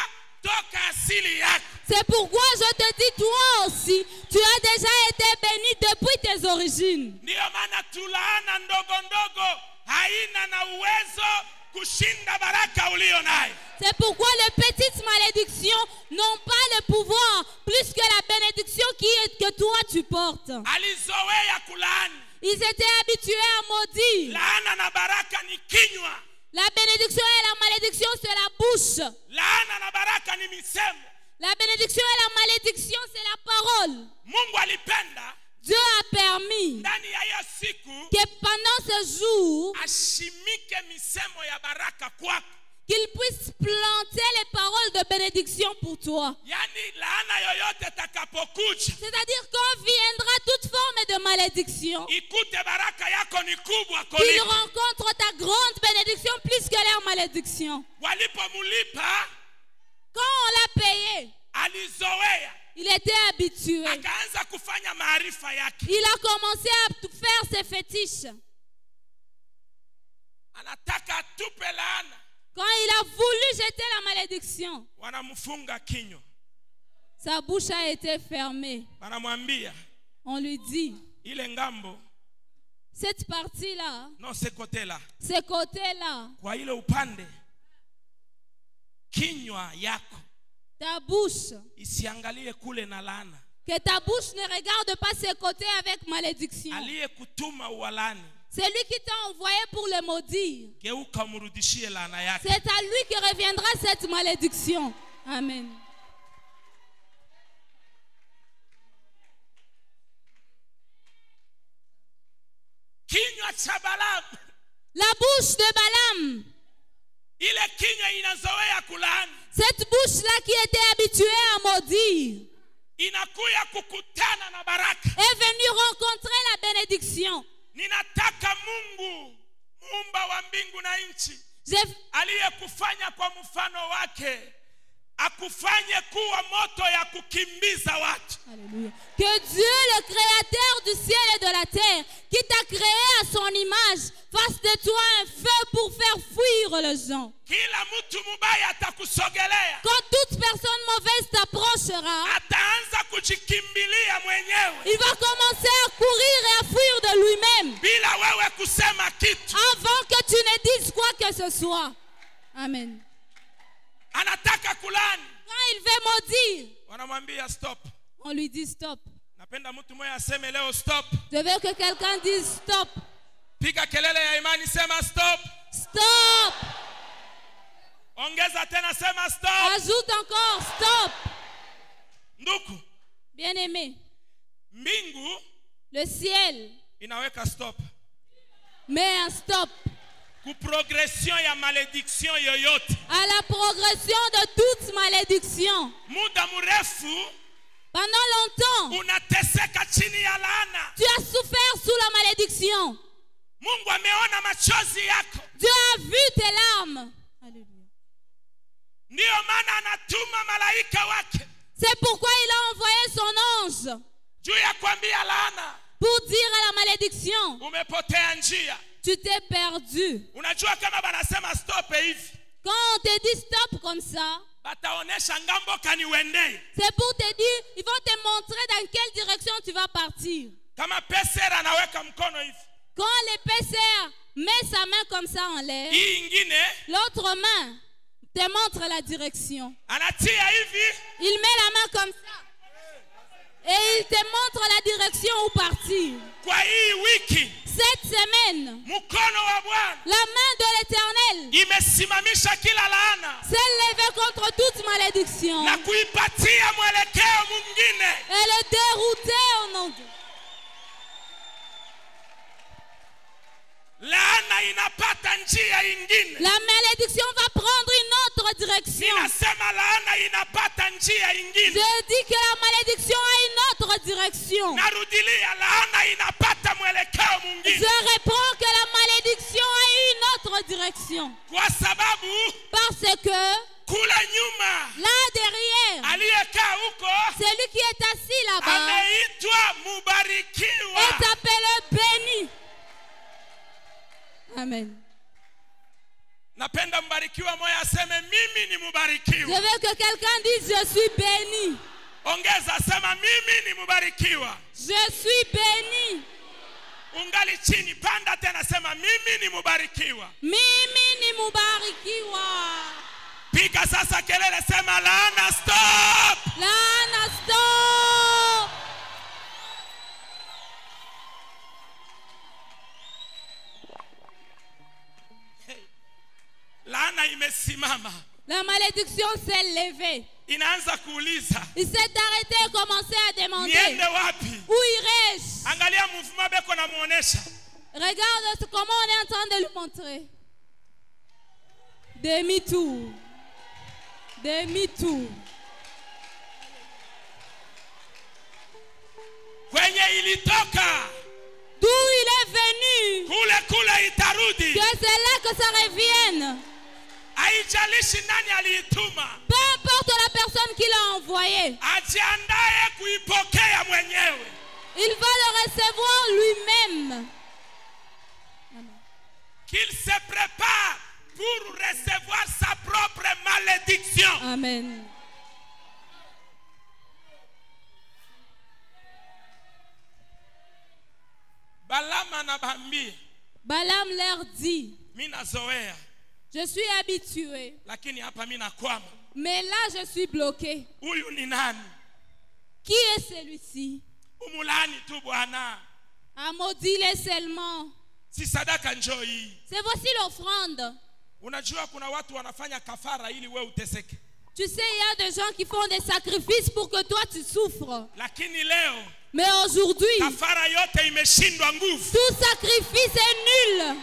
toka asili yako. C'est pourquoi je te dis, toi aussi, tu as déjà été béni depuis tes origines. Ndio maana tulaana ndogo ndogo haina na uwezo kushinda baraka ulio nayo. C'est pourquoi les petites malédictions n'ont pas le pouvoir plus que la bénédiction que toi tu portes. Alizoea kulaani. Ils étaient habitués à maudire. Laana na baraka ni kinywa. La bénédiction et la malédiction, c'est la bouche. Laana na baraka ni misemo. La bénédiction et la malédiction, c'est la parole. Mungu alipenda Dieu a permis ndani ya hiyo siku que pendant ce jour, ashimike misemo ya baraka kwako. qu'il puisse planter les paroles de bénédiction pour toi. Yani laana yoyote takapokuja, C'est-à-dire quand viendra toute forme de malédiction, ikute baraka yako ni kubwa qu'il kuliko. rencontre ta grande bénédiction plus que leur malédiction. Walipomulipa Quand on l'a payé, alizoea, il était habitué. akaanza kufanya maarifa yake. Il a commencé à faire ses fétiches. Anataka atupe laana, Quand il a voulu jeter la malédiction, wanamfunga kinywa. sa bouche a été fermée. Wanamwambia On lui dit, ile ngambo, cette partie-là, no ce côté là, ce côté-là, kwa ile upande kinywa yako ta bouche, isiangalie kule na laana. que ta bouche ne regarde pas ce côté avec malédiction. Aliyekutuma uwalani, C'est lui qui t'a envoyé pour le maudire. geuka umrudishie laana yake. C'est à lui que reviendra cette malédiction. Amen. Kinywa cha Balaam, La bouche de Balaam, ile kinywa inazoea kulaani, cette bouche-là qui était habituée à maudire, inakuya kukutana na baraka. est venue rencontrer la bénédiction. Ninataka Mungu muumba wa mbingu na nchi, J'ai- aliyekufanya kwa mfano wake, akufanye kuwa moto ya kukimbiza watu. Alléluia. Que Dieu, le créateur du ciel et de la terre, qui t'a créé à son image, fasse de toi un feu pour faire fuir les gens. Kila mtu mubaya atakusogelea, Quand toute personne mauvaise t'approchera, ataanza kujikimbilia mwenyewe il va commencer à courir et à fuir de lui-même bila wewe kusema kitu. avant que tu ne dises quoi que ce soit. Amen. Anataka kulani, Quand il veut maudire, wanamwambia stop. on lui dit stop. Napenda mtu mmoja aseme leo stop. Je veux que quelqu'un dise stop. Piga kelele ya imani, sema stop. Stop. Ongeza tena, sema stop. Ajoute encore stop. Ndugu, Bien-aimé, mbingu le ciel inaweka stop met un stop ku progression ya malédiction yoyote. à la progression de toute malédiction. Muda mrefu Pendant longtemps, unateseka chini ya laana. tu as souffert sous la malédiction. Mungu ameona machozi yako, Dieu a vu tes larmes. Alléluia. ndiyo maana anatuma malaika wake C'est pourquoi il a envoyé son ange juu ya kuambia laana, pour dire à la malédiction, umepotea njia. tu t'es perdu. Unajua kama banasema stop hivi, Quand on te dit stop comme ça, bataonesha ngambo kaniwendei. c'est pour te dire, ils vont te montrer dans quelle direction tu vas partir. Kama pesera anaweka mkono hivi, Quand l'épaisseur met sa main comme ça en l'air, hii ingine l'autre main te montre la direction. Anatia hivi. Il met la main comme ça. Et il te montre la direction où partir. Kwa hii wiki. Cette semaine, Mkono wa Bwana. la main de l'Éternel Imesimamisha kila laana. s'est levée contre toute malédiction. Na kuipatia mwelekeo mwingine. Et le dérouter au nom de Laana inapata njia ingine. La malédiction va prendre une autre direction. Ninasema laana inapata njia ingine. Je dis que la malédiction a une autre direction. Narudilia, laana inapata mwelekeo mwingine. Je réponds que la malédiction a une autre direction. Kwa sababu Parce que kula nyuma là derrière, aliyekaa huko celui qui est assis là-bas ameitwa mubarikiwa. est appelé béni. Amen. Napenda mbarikiwa moya aseme mimi ni Je mubarikiwa. veux que quelqu'un dise je suis béni. Ongeza sema mimi ni mubarikiwa. Je suis béni. Ungali chini, panda tena sema mimi ni mubarikiwa. Mimi ni mubarikiwa. Piga sasa kelele, sema laana stop. Laana stop. Laana imesimama. La malédiction s'est levée. Inaanza kuuliza, Il s'est arrêté et commencé à demander, niende wapi? où irais-je? Angalia mouvement beko na muonesha. Regarde comment on est en train de lui montrer. Demi-tour. Demi-tour. Kwenye ilitoka, D'où il est venu, kule itarudi. que c'est là que ça revienne. Haijalishi nani aliituma. Peu importe la personne qui l'a envoyé, Ajiandae kuipokea mwenyewe. il va le recevoir lui-même. Qu'il se prépare pour recevoir sa propre malédiction. Amen. Balaam anabambia, Balaam leur dit, mimi nazoea, je suis habitué, lakini hapa mimi nakwama. mais là je suis bloqué. Huyu ni nani? Qui est celui-ci? Umulani tu Bwana. À maudit-les seulement. Si sadaka njoo hii. C'est voici l'offrande. Unajua kuna watu wanafanya kafara ili wewe uteseke. Tu sais, il y a des gens qui font des sacrifices pour que toi tu souffres. Lakini leo Mais aujourd'hui, kafara yote imeshindwa nguvu. tout sacrifice est nul.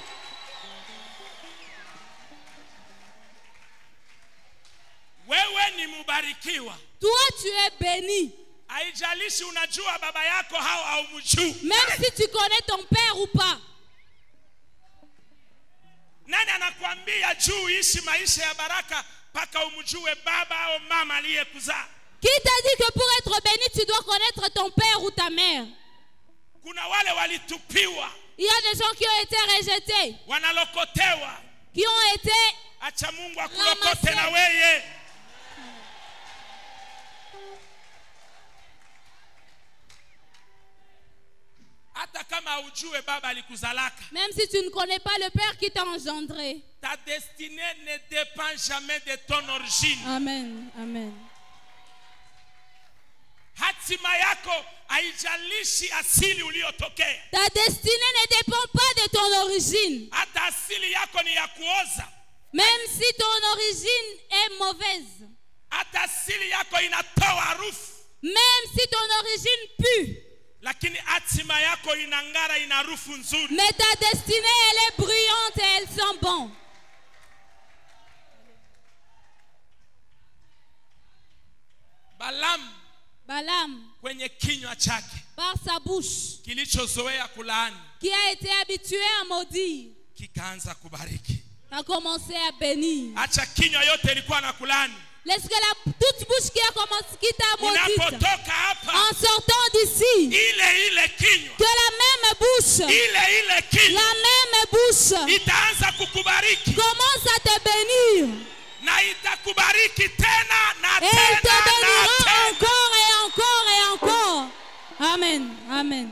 Wewe ni mubarikiwa. Toi, tu es béni. Haijalishi unajua baba yako hao au mjui. Même si tu connais ton père ou pas. Nani anakuambia juu ishi maisha ya baraka paka umjue baba au mama aliyekuzaa? Qui t'a dit que pour être béni, tu dois connaître ton père ou ta mère? Kuna wale walitupiwa, Il y a des gens qui ont été rejetés, wanalokotewa. qui ont été... Acha Mungu akulokote na weye. Hata kama ujue baba alikuzalaka, Même si tu ne connais pas le père qui t'a engendré. ta destinée ne dépend jamais de ton origine. Amen. Amen. Hatima yako haijalishi asili uliotokea. Ta destinée ne dépend pas de ton origine. Hata asili yako ni ya kuoza. Même si ton origine est mauvaise. Hata asili yako inatoa harufu. Même si ton origine pue. Lakini hatima yako inangara, ina harufu nzuri. Mais ta destinée, elle est brillante et elle sent bon. Balaam, kwenye kinywa chake par sa bouche, kilichozoea kulaani qui a été habitué à maudire, kikaanza kubariki. a commencé à bénir. Acha kinywa yote ilikuwa na kulaani. Laisse que la toute bouche qui a commencé, qui t'a maudite, Unapotoka hapa, en sortant d'ici, ile kinywa, que la même bouche, ile kinywa la même bouche itaanza kukubariki commence à te bénir. na itakubariki tena na Et il te tena na bénira tena. encore et encore et encore. Amen. Amen.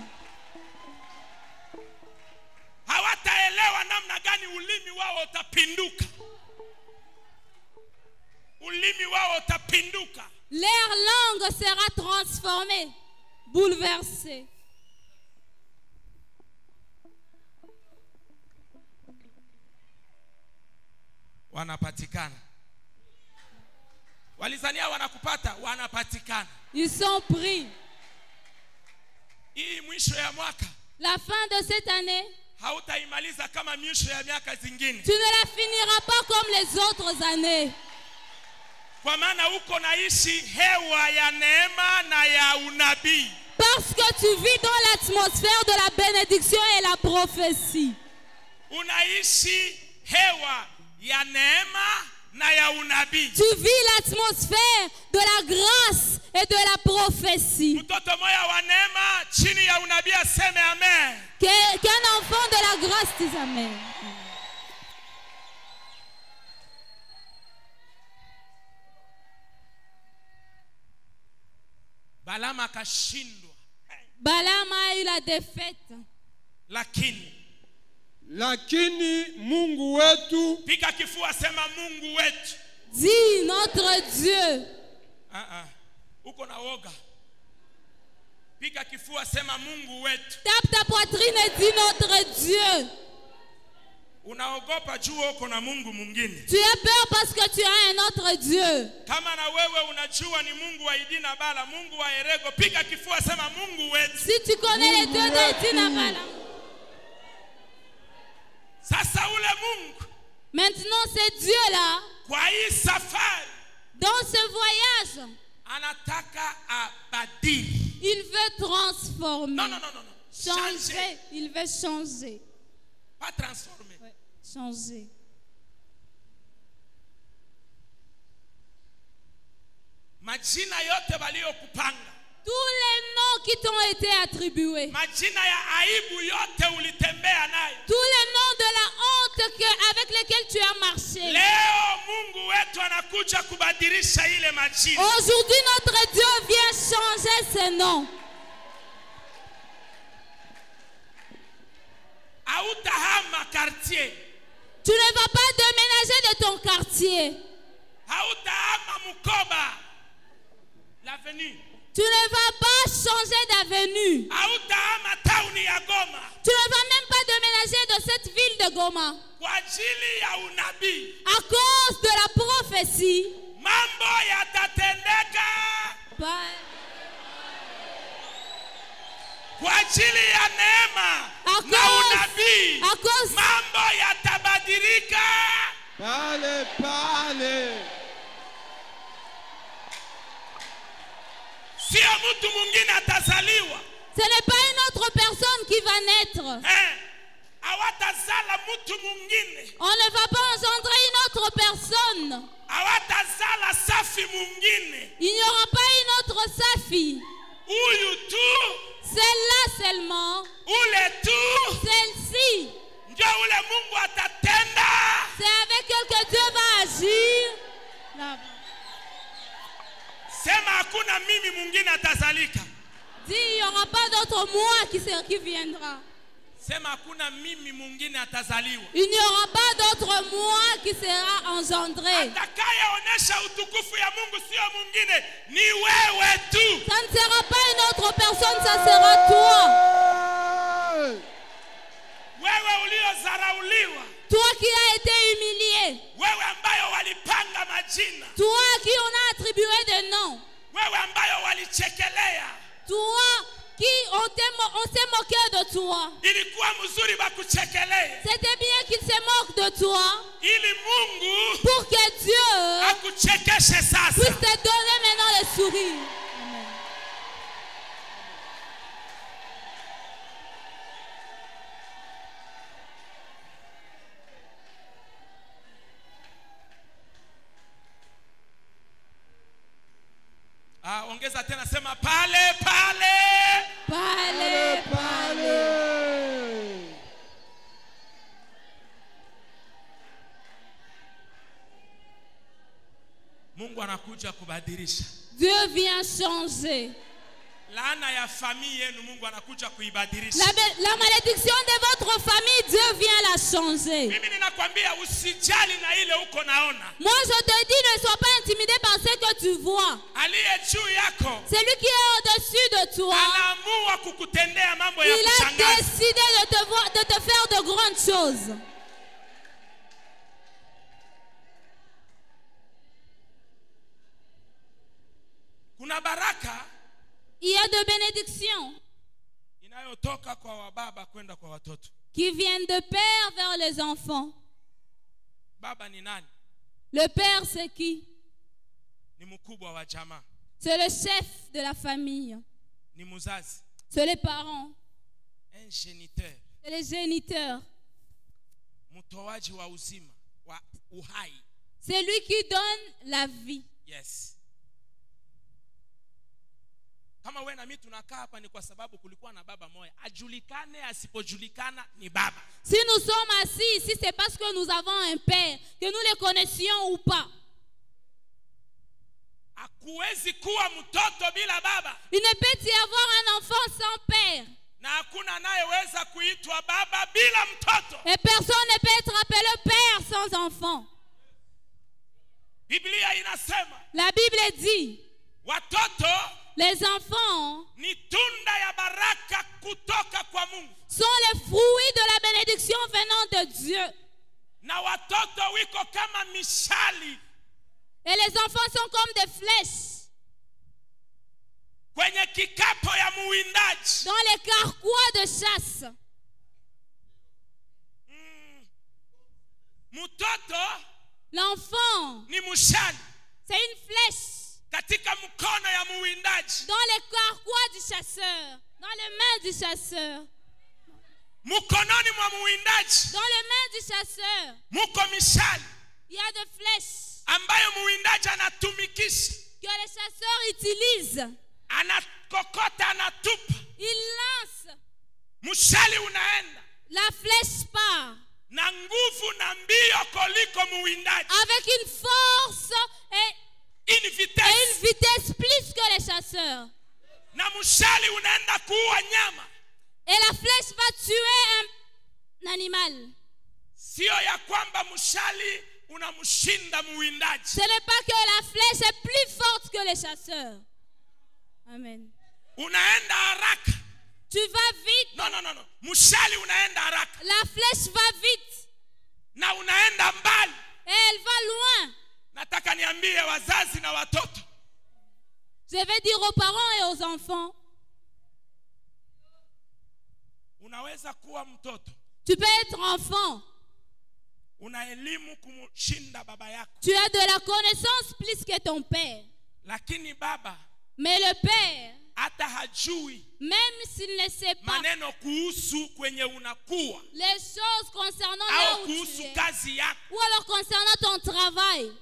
Hawataelewa namna gani ulimi wao utapinduka. ulimi wao utapinduka. Leur langue sera transformée, bouleversée. Wanapatikana. Walizania wanakupata, wanapatikana. Ils sont pris. Hii mwisho ya mwaka La fin de cette année, hautaimaliza kama mwisho ya miaka zingine. tu ne la finiras pas comme les autres années. Kwa maana uko naishi hewa ya neema na ya unabii. Parce que tu vis dans l'atmosphère de la bénédiction et la prophétie. Unaishi hewa ya neema na ya unabii. Tu vis l'atmosphère de la grâce et de la prophétie. Mtoto moya wa neema chini ya unabii aseme amen. Qu'un enfant de la grâce dise amen. Balaam akashindwa. Balaam a eu la défaite. Lakini Mungu wetu, Pika kifua sema Mungu wetu. Dis notre Dieu. Uko na woga. Pika kifua sema Mungu wetu. Tape ta poitrine et dis notre Dieu. Unaogopa juu uko na Mungu mwingine. Tu as peur parce que tu as un autre Dieu. Kama na wewe unajua ni Mungu wa Idina Bala, Mungu wa Erego, pika kifua sema Mungu wetu. Si tu connais les dieux d'Idina Bala. Sasa ule Mungu. Maintenant ce Dieu-là, Kwa hii safari, dans ce voyage, anataka abadili. il veut transformer. Non. Changer. Il veut changer. Pas transformer. Ouais. Changer. Majina yote waliokupanga. Tous les noms qui t'ont été attribués. Majina ya aibu yote ulitembea nayo. Tous les noms de la honte avec lesquels tu as marché. Leo Mungu wetu anakuja kubadilisha ile majina. Aujourd'hui, notre Dieu vient changer ces noms. Hautahama quartier. Tu ne vas pas déménager de ton quartier. Hautahama Mukoba. L'avenue. Tu ne vas pas changer d'avenue. Hautahama tauni ya Goma. Tu ne vas même pas déménager de cette ville de Goma. Kwa ajili ya unabii. À cause de la prophétie. Mambo yatatendeka. Kwa ajili ya neema na unabii. Mambo yatabadilika. pale. Sio mtu mwingine atazaliwa. Ce n'est pas une autre personne qui va naître. Hawatazala mtu mwingine. On ne va pas engendrer une autre personne. Hawatazala safi mwingine. Il n'y aura pas une autre safi. Huyu tu. Celle-là seulement. Ule tu. Celle-ci. Ndio ule Mungu atatenda. C'est avec elle que Dieu va agir. Là-bas. Sema hakuna mimi mwingine atazalika. Dis, il n'y aura pas d'autre moi qui viendra. Sema hakuna mimi mwingine atazaliwa. Il n'y aura pas d'autre moi qui sera engendré. Atakayeonesha utukufu ya Mungu sio mwingine, ni wewe tu. Ça ne sera pas une autre personne, ça sera toi. Wewe uliozarauliwa. Toi qui as été humilié. Wewe ambayo walipanga majina. Toi qui on a attribué des noms. Wewe ambayo walichekelea. Toi qui on s'est moqué de toi. Ilikuwa mzuri bakuchekelea. C'était bien qu'il se moque de toi. Ili Mungu pour que Dieu akuchekeshe sasa. Puisse te donner maintenant le sourire. Ongeza tena sema pale pale. Pale pale. Mungu anakuja kubadilisha. Dieu vient changer. Laana ya familia yenu Mungu anakuja kuibadilisha. La malédiction de votre famille, Dieu vient la changer. changer. Mimi ninakwambia usijali na ile uko naona. Moi je te dis, ne sois pas intimidé par ce que tu vois. Aliye juu yako Celui qui est au-dessus de toi, anaamua kukutendea mambo ya il a kushangaza. décidé de te faire de grandes choses. Kuna baraka Il y a de bénédictions inayotoka kwa wababa kwenda kwa watoto. qui viennent de père vers les enfants. Baba ni nani? Le père, c'est qui? Ni mkubwa wa jamaa. C'est le chef de la famille. Ni muzazi. C'est les parents. Un géniteur. C'est les géniteurs. Mtoaji wa uzima, wa uhai. C'est lui qui donne la vie. Yes. Kama wewe na mimi tunakaa hapa ni kwa sababu kulikuwa na baba moja. Ajulikane asipojulikana ni baba. Si nous sommes assis ici, c'est parce que nous avons un père, que nous le connaissions ou pas. Hakuwezi kuwa mtoto bila baba. Il ne peut y avoir un enfant sans père. Na hakuna anayeweza kuitwa baba bila mtoto. Et personne ne peut être appelé père sans enfant. Biblia inasema, La Bible dit, watoto les enfants ni tunda ya baraka kutoka kwa Mungu. sont les fruits de la bénédiction venant de Dieu. Na watoto wiko kama mishali. Et les enfants sont comme des flèches Kwenye kikapo ya muwindaji. dans les carquois de chasse. Mtoto L'enfant, ni mshali c'est une flèche katika mkono ya muwindaji. dans les carquois du chasseur, dans les mains du chasseur. Mkononi mwa muwindaji Dans les mains du chasseur, muko mishali il y a des flèches ambayo muwindaji anatumikisha. que les chasseurs utilisent. Anakokota, anatupa. Ils lancent. Mshali unaenda La flèche part na nguvu na mbio kuliko muwindaji. avec une force et Une une vitesse. vitesse plus que les chasseurs. Na mshali unaenda kuua nyama. Et la flèche va tuer un animal. Sio ya kwamba mshali unamshinda muwindaji. Ce n'est pas que la flèche est plus forte que les chasseurs. Amen. Unaenda haraka. Tu vas vite. No. Mshali unaenda haraka. La flèche va vite. Na unaenda mbali. Et elle va loin. Nataka niambie wazazi na watoto. Je vais dire aux parents et aux enfants. Unaweza kuwa mtoto. Tu peux être enfant. Una elimu kumshinda baba yako. Tu as de la connaissance plus que ton père. Lakini baba Mais le père, hata hajui même s'il ne sait pas maneno kuhusu kwenye unakuwa les choses concernant là au où tu kuhusu es, kazi yako, ou alors concernant ton travail,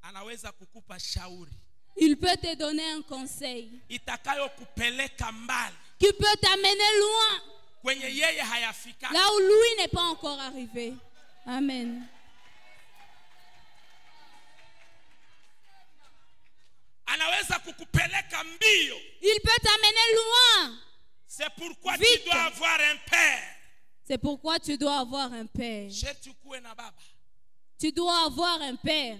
anaweza kukupa shauri il peut te donner un conseil itakayokupeleka mbali qui peut t'amener loin, kwenye yeye hayafika. là où lui n'est pas encore arrivé. Amen. Anaweza kukupeleka mbio. Il peut t'amener loin. C'est pourquoi Vite. tu dois avoir un père. C'est pourquoi tu dois avoir un père. Sherti ukuwe na baba. Tu dois avoir un père.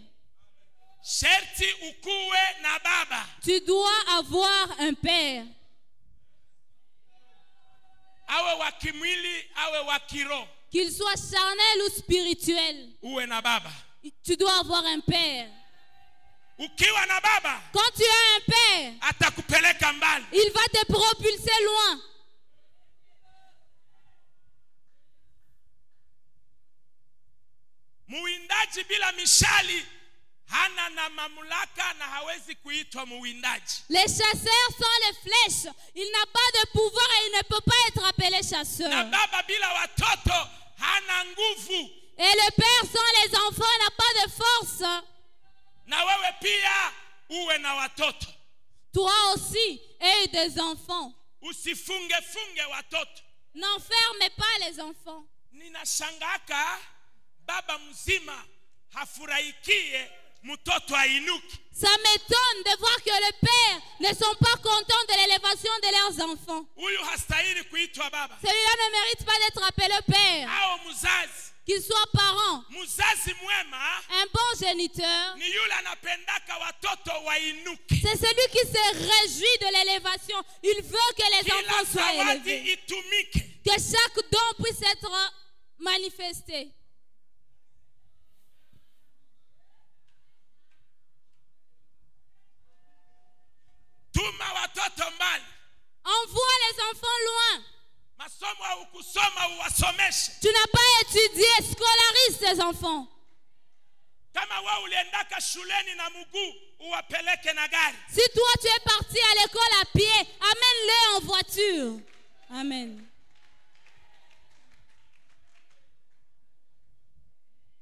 Sherti ukuwe na baba. Tu dois avoir un père. Awe wa kimwili, awe wa kiroho. Qu'il soit charnel ou spirituel. Uwe na baba. Tu dois avoir un père. Ukiwa na baba, Quand tu as un père, atakupeleka mbali. il va te propulser loin. Muwindaji bila mishali hana na mamlaka na hawezi kuitwa muwindaji. Les chasseurs sont les flèches. Il n'a pas de pouvoir et il ne peut pas être appelé chasseur. Na baba bila watoto hana nguvu. Et le père sans les enfants n'a pas de force. Na wewe pia uwe na watoto. Toi aussi, aie des enfants. Usifunge watoto. N'enfermez pas les enfants. Ninashangaka baba mzima hafurahikie mtoto ainuki. Ça m'étonne de voir que les pères ne sont pas contents de l'élévation de leurs enfants. Huyu hastahili kuitwa baba Celui-là ne mérite pas d'être appelé père. au mzazi. Qu'il soit parent. Mzazi mwema Un bon géniteur, ni yule anapendaka watoto wainuke. c'est celui qui se réjouit de l'élévation. Il veut que les Kila enfants soient zawadi élevés. itumike. Que chaque don puisse être manifesté. Tuma watoto mbali. Envoie les enfants loin. Masomo au kusoma uwasomeshe. Tu n'as pas étudié, scolarise tes enfants. Kama wewe uliendaka shuleni na mguu, uwapeleke na gari. Si toi tu es parti à l'école à pied, amène-les en voiture. Amen.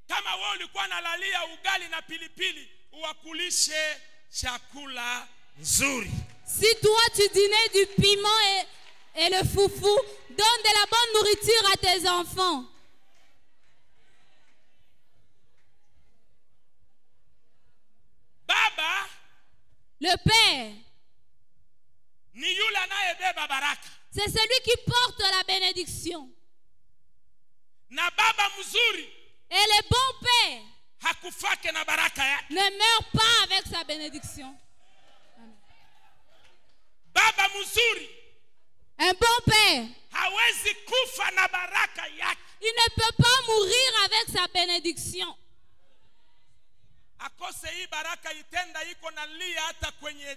Kama wewe ulikuwa nalalia ugali na pilipili, uwakulishe chakula nzuri. Si toi tu dînais du piment et le foufou, donne de la bonne nourriture à tes enfants. Baba, le père, ni yule anayebeba baraka. C'est celui qui porte la bénédiction. Na baba mzuri, et le bon père, hakufake na baraka yake. Ne meurt pas avec sa bénédiction. Baba mzuri, un bon père, hawezi kufa na baraka yake. Il ne peut pas mourir avec sa bénédiction. Akose hii baraka itenda iko na lia hata kwenye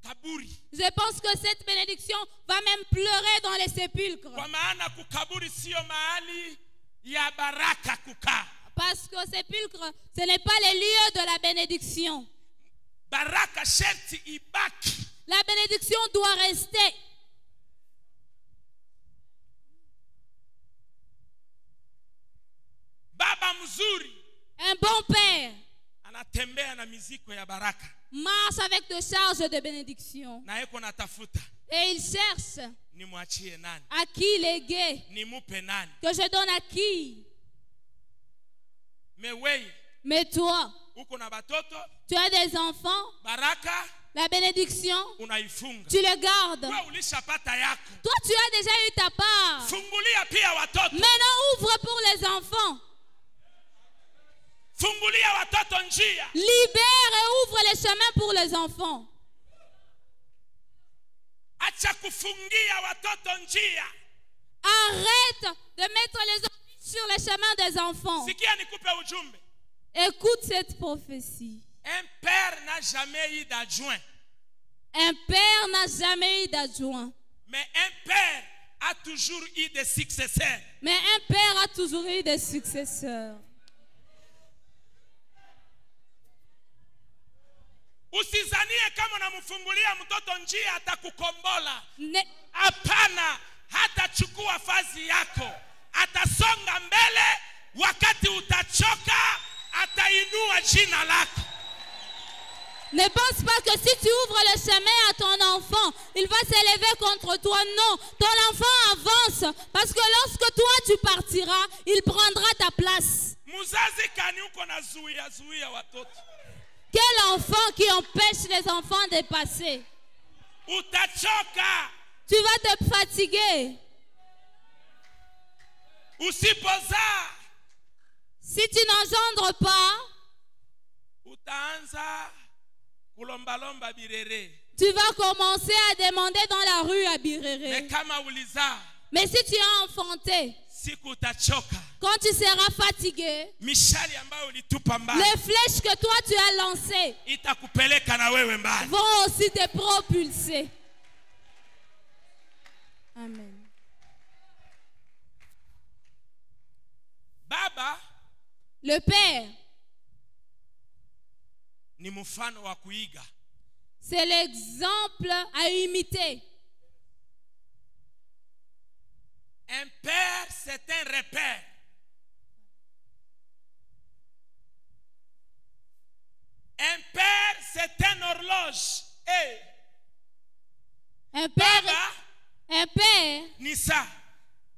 kaburi. Je pense que cette bénédiction va même pleurer dans les sépulcres. Kwa maana kukaburi sio mahali ya baraka kukaa. Parce que sépulcre, ce n'est pas les lieux de la bénédiction. Baraka sherti ibaki. La bénédiction doit rester. Baba mzuri, un bon père, anatembea na miziko ya baraka. Marche avec des charges de bénédiction. Na yeko natafuta. Et il cherche nimwachie nani? À qui léguer? Nimupe nani? Que je donne à qui? Mais toi, uko na batoto, tu as des enfants, baraka, la bénédiction, unaifunga. Tu le gardes. Toi, tu as déjà eu ta part. Fungulia pia watoto. Maintenant, ouvre pour les enfants. Fungulia watoto njia. Libère et ouvre les chemins pour les enfants. Acha kufungia watoto njia. Arrête de mettre les enfants sur les chemins des enfants. Sikia nikupe ujumbe. Écoute cette prophétie. Un père n'a jamais eu d'adjoint. Un père n'a jamais eu d'adjoint. Mais un père a toujours eu des successeurs. Mais un père a toujours eu des successeurs. Usizanie kama unamfungulia mtoto njia atakukombola. Hapana, hatachukua fazi yako. Atasonga mbele, wakati utachoka atainua jina lako. Ne pense pas que si tu ouvres le chemin à ton enfant, il va s'élever contre toi. Non, ton enfant avance parce que lorsque toi tu partiras, il prendra ta place. Muzazi kani uko na zuia watoto? Quel enfant qui empêche les enfants de passer? Utachoka. Tu vas te fatiguer. Usipoza. Si tu n'engendres pas, utaanza kulombalomba birere. Tu vas commencer à demander dans la rue à Birere. Mais si tu as enfanté, quand tu seras fatigué, les flèches que toi tu as lancées vont aussi te propulser. Amen. Baba, le père, ni mfano wa kuiga. C'est l'exemple à imiter. Un père, c'est un repère. Un père, c'est un horloge. Hey. Un père, Baba, un père, ni ça.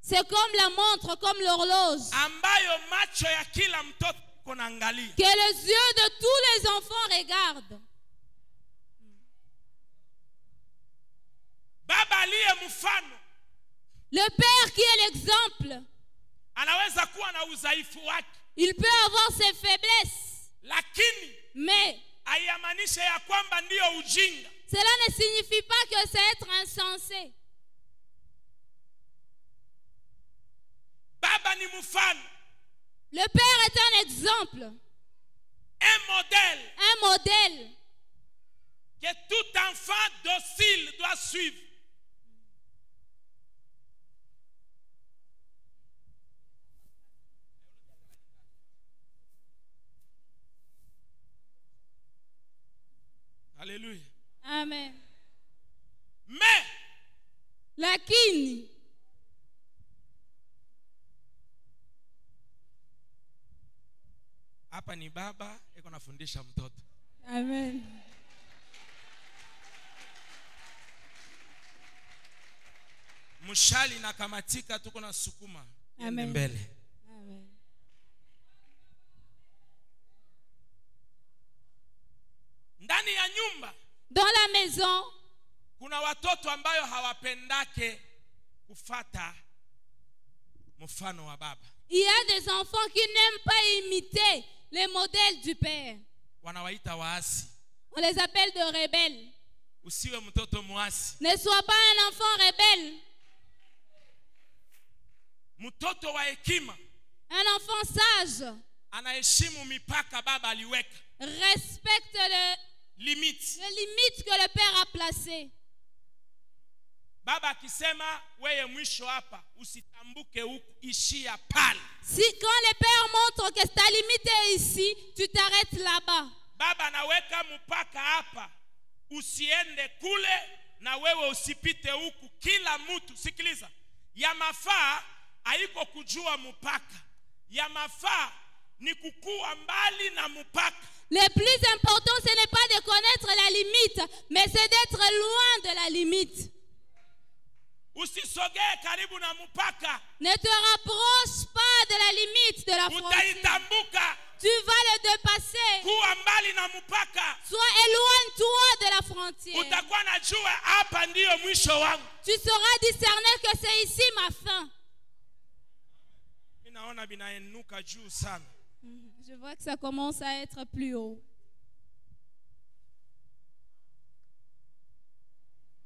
C'est comme la montre, comme l'horloge. Ambayo macho ya kila mtoto les yeux de tous les enfants regardent. Le père qui est l'exemple, il peut avoir ses faiblesses, mais cela ne signifie pas que c'est être insensé. Le père est un exemple, un modèle que tout enfant docile doit suivre. Alléluia. Amen. Mais lakini hapa ni baba eko nafundisha mtoto. Amen. Mshali na kamatika tuko na sukuma Amen. Mbele. Amen. Ndani ya nyumba, dans la maison, kuna watoto ambayo hawapendake kufata mfano wa baba. Il y a des enfants qui n'aiment pas imiter les modèles du père. Wanawaita waasi. On les appelle de rebelles. Usiwe mtoto muasi. Ne sois pas un enfant rebelle. Mtoto wa hekima, un enfant sage, anaheshimu mipaka baba aliweka. Respecte les limites que le père a placées. Baba akisema wewe mwisho hapa, usitambuke huku, ishia pale. Si quand le père montre que ta limite est ici, tu t'arrêtes là-bas. Baba anaweka mpaka hapa, usiende kule na wewe usipite huku. Kila mtu, sikiliza, ya mafaa haiko kujua mpaka. Ya mafaa ni kukua mbali na mpaka. Le plus important, ce n'est pas de connaître la limite, mais c'est d'être loin de la limite. Usisogee karibu na mpaka. Ne te rapproche pas de la limite de la frontière. Tu vas le dépasser. Kuwa mbali na mpaka. Sois éloigne-toi de la frontière. Utakuwa najua hapa ndio mwisho wangu. Tu sauras discerner que c'est ici ma fin. Ninaona binainuka juu sana. Je vois que ça commence à être plus haut.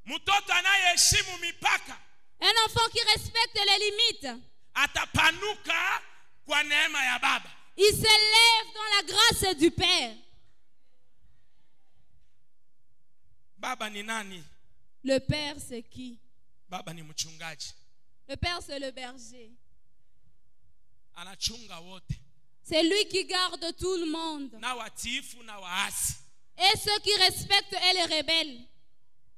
Mtoto anayeheshimu mipaka, un enfant qui respecte les limites, atapanuka kwa neema ya baba. Il s'élève dans la grâce du Père. Baba ni nani? Le Père c'est qui? Baba ni mchungaji. Le Père c'est le berger. Anachunga wote. C'est lui qui garde tout le monde. Na watiifu na waasi. Et ceux qui respectent et les rebelles.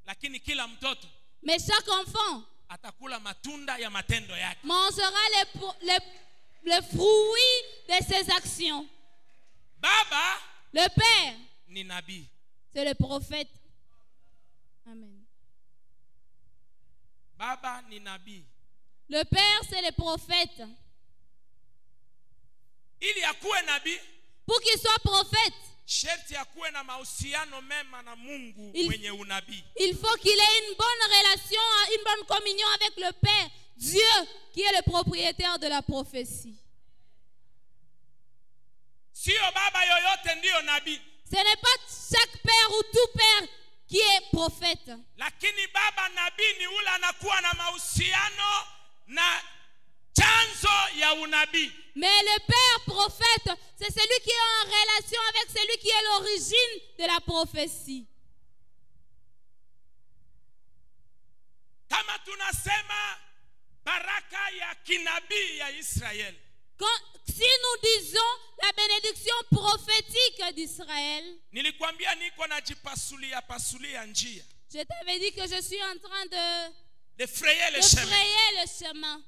Lakini kila mtoto, mais chaque enfant, atakula matunda ya matendo yake. Mangera les fruits de ses actions. Baba, le Père, ni nabii. C'est le prophète. Amen. Baba ni nabii. Le Père c'est le prophète. Ili akuwe nabii, pour qu'il soit prophète, sherti akuwe na mahusiano mema na Mungu mwenye unabii. Il faut qu'il ait une bonne relation, une bonne communion avec le Père, Dieu qui est le propriétaire de la prophétie. Sio baba yoyote ndio nabii. Ce n'est pas chaque père ou tout père qui est prophète. Lakini baba nabii ni ule anakuwa na mahusiano na chanzo ya unabii. Mais le père prophète, c'est celui qui est en relation avec celui qui est l'origine de la prophétie. Kama tunasema baraka ya kinabii ya Israel. Si nous disons la bénédiction prophétique d'Israël, nilikwambia niko najipasulia pasulia njia. Je t'avais dit que je suis en train de frayer le chemin.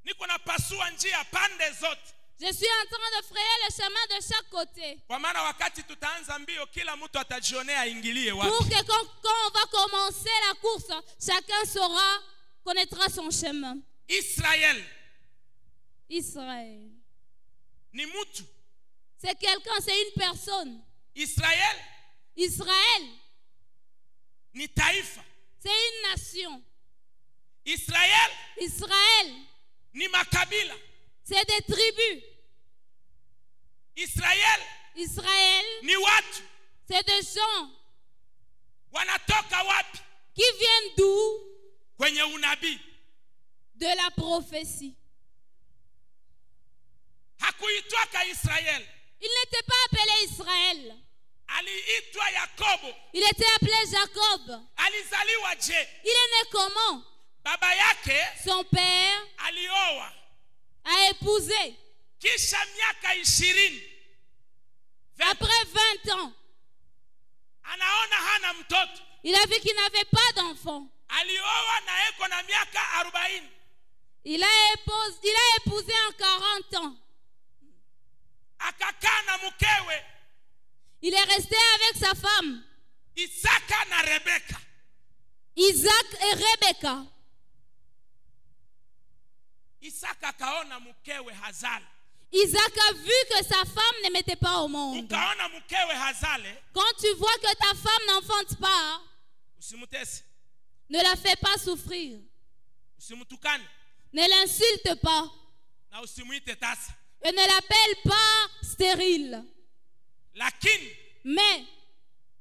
Niko napasua njia pande zote. Je suis en train de frayer le chemin de chaque côté. Kwa maana wakati tutaanza mbio kila mtu atajionea aingilie wapi. Pour que quand on va commencer la course, chacun connaîtra son chemin. Israël. Israël. Ni mtu. C'est quelqu'un, c'est une personne. Israël. Israël. Ni taifa. C'est une nation. Israël. Israël. Ni makabila. C'est des tribus. Israël. Israël. Ni watu. C'est des gens. Wanatoka wapi? Qui viennent d'où? Kwenye unabii. De la prophétie. Hakuitwaka Israël. Il n'était pas appelé Israël. Aliitwa Yakobo. Il était appelé Jacob. Alizaliwa je? Il est né comment? Baba yake, son père, alioa, a épousé. Kisha miaka 20. Après 20 ans, anaona hana mtoto. Il a vu qu'il n'avait pas d'enfant. Alioa na eko na miaka 40. Il a épousé en 40 ans. Akakaa na mukewe. Il est resté avec sa femme. Isaka na Rebeka. Isaac et Rebecca. Isaka kaona mukewe hazale. Isaac a vu que sa femme ne mettait pas au monde. Ukaona mukewe hazale. Quand tu vois que ta femme n'enfante pas, usimutese. Ne la fais pas souffrir. Usimutukane. Ne l'insulte pas. Na usimuite tasa. Et ne l'appelle pas stérile. Lakini, mais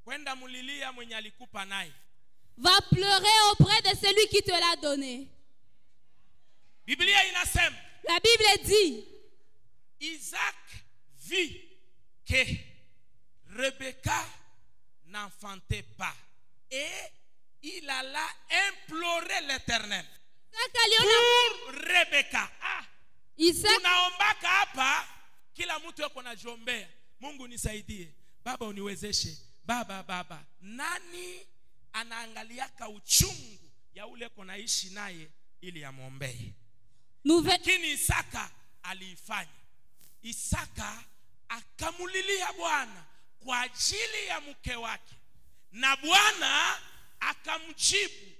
kwenda mulilia mwenye alikupa naye. Va pleurer auprès de celui qui te l'a donné. Biblia inasema. La Bible dit. Isaac vit que Rebecca n'enfantait pas et il alla implorer l'Éternel pour Rebecca. Unaombaka hapa kila mtu yuko na jombea. Mungu nisaidie. Baba uniwezeshe. Baba. Nani anaangaliaka uchungu ya ule konaishi naye ili amwombee? Lakini Isaka aliifanya. Isaka akamulilia Bwana kwa ajili ya mke wake. Na Bwana akamjibu.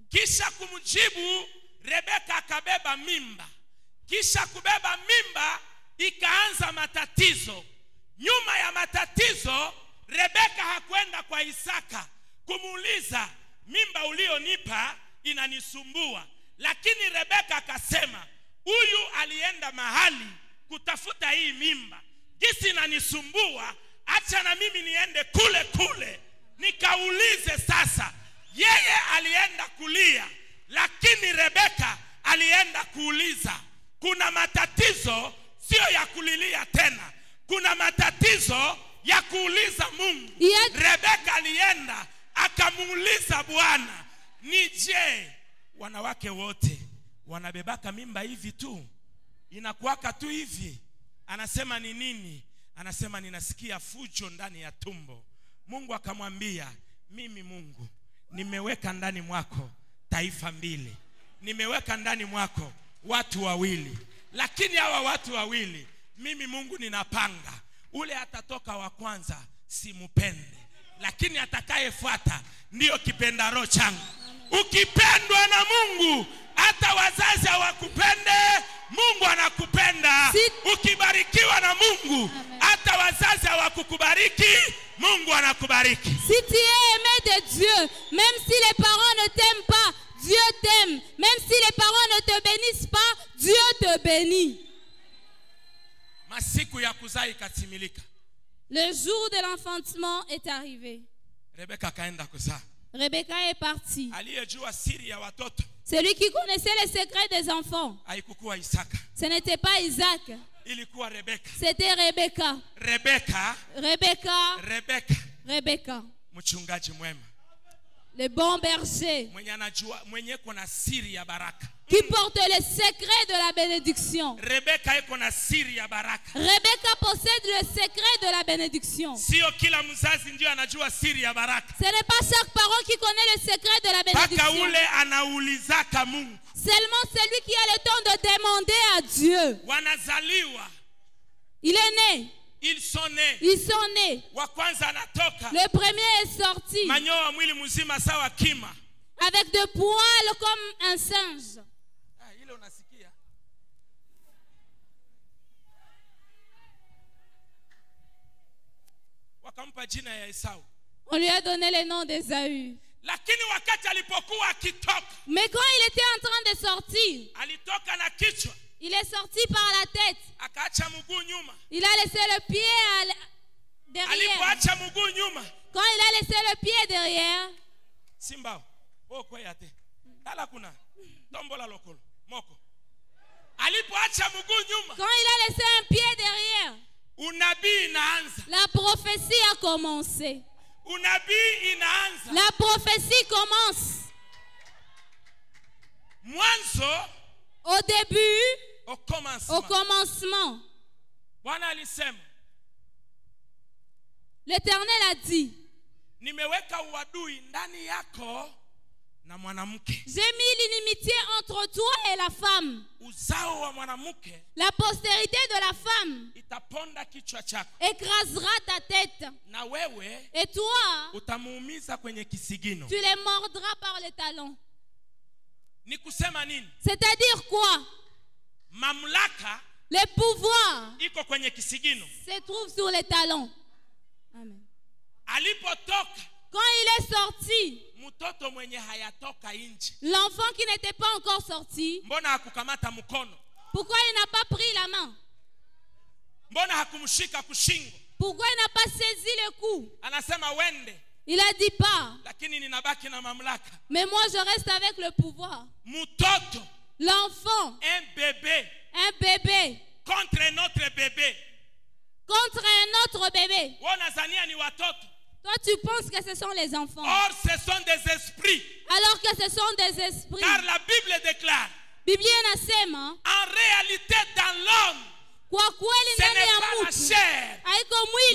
Kisha kumjibu, Rebeka akabeba mimba. Kisha kubeba mimba, ikaanza matatizo. Nyuma ya matatizo, Rebeka hakwenda kwa Isaka kumuuliza, mimba ulionipa inanisumbua. Lakini Rebeka akasema, huyu alienda mahali kutafuta hii mimba. Gisi inanisumbua, acha na mimi niende kule nikaulize sasa. Yeye alienda kulia, lakini Rebeka alienda kuuliza. Kuna matatizo sio ya kulilia tena. Kuna matatizo ya kuuliza Mungu. Rebeka alienda akamuuliza Bwana, nije wanawake wote wanabebaka mimba hivi tu? Inakuwaka tu hivi? Anasema ni nini? Anasema ninasikia fujo ndani ya tumbo. Mungu akamwambia, mimi Mungu nimeweka ndani mwako taifa mbili. Nimeweka ndani mwako watu wawili. Lakini hawa watu wawili mimi Mungu ninapanga, ule atatoka wa kwanza simupende, lakini atakayefuata ndio kipenda roho changu. Ukipendwa na Mungu, hata wazazi hawakupende, Mungu anakupenda. Ukibarikiwa na Mungu, hata wazazi hawakukubariki, Mungu anakubariki. Si tu es aimé de Dieu, même si les parents ne t'aiment pas, Dieu t'aime. Même si les parents ne te bénissent pas, Dieu te bénit. Masiku ya kuzaa ikatimilika. Le jour de l'enfantement est arrivé. Rebecca kaenda kuzaa. Rebecca est partie. Aliyejua siri ya watoto, celui qui connaissait les secrets des enfants, haikuwa Isaka. Ce n'était pas Isaac. Ilikuwa Rebecca. C'était Rebecca. Rebecca. Mchungaji mwema. Le bon berger. Mwenye kona siri ya baraka. Qui porte le secret de la bénédiction. Rebecca iko na siri ya baraka. Rebecca possède le secret de la bénédiction. Sio kila mzazi ndio anajua siri ya baraka. Ce n'est pas chaque parent qui connaît le secret de la bénédiction. Paka ule anaulizaka Mungu. Seulement celui qui a le temps de demander à Dieu. Wanazaliwa. Il est né. Ils sont nés. Le premier est sorti. Avec des poils comme un singe. On lui a donné le nom d'Ésaü. Mais quand il était en train de sortir, il est sorti par la tête. Il a laissé le pied derrière. Quand il a laissé le pied derrière, quand il a laissé un pied derrière, la prophétie a commencé. La prophétie commence. Au début, au commencement, l'Éternel a dit, j'ai mis l'inimitié entre toi et la femme. La postérité de la femme écrasera ta tête. Et toi, tu les mordras par les talons. C'est-à-dire quoi? Le pouvoir se trouve sur les talons. Amen. Quand il est sorti, l'enfant qui n'était pas encore sorti, pourquoi il n'a pas pris la main? Pourquoi il n'a pas saisi le cou? Il a dit pas. Mais moi je reste avec le pouvoir. L'enfant, un bébé contre un autre bébé. Toi tu penses que ce sont les enfants. Or ce sont des esprits. Alors que ce sont des esprits. Car la Bible déclare, Biblia inasema, en réalité dans l'homme, ce n'est pas la chair,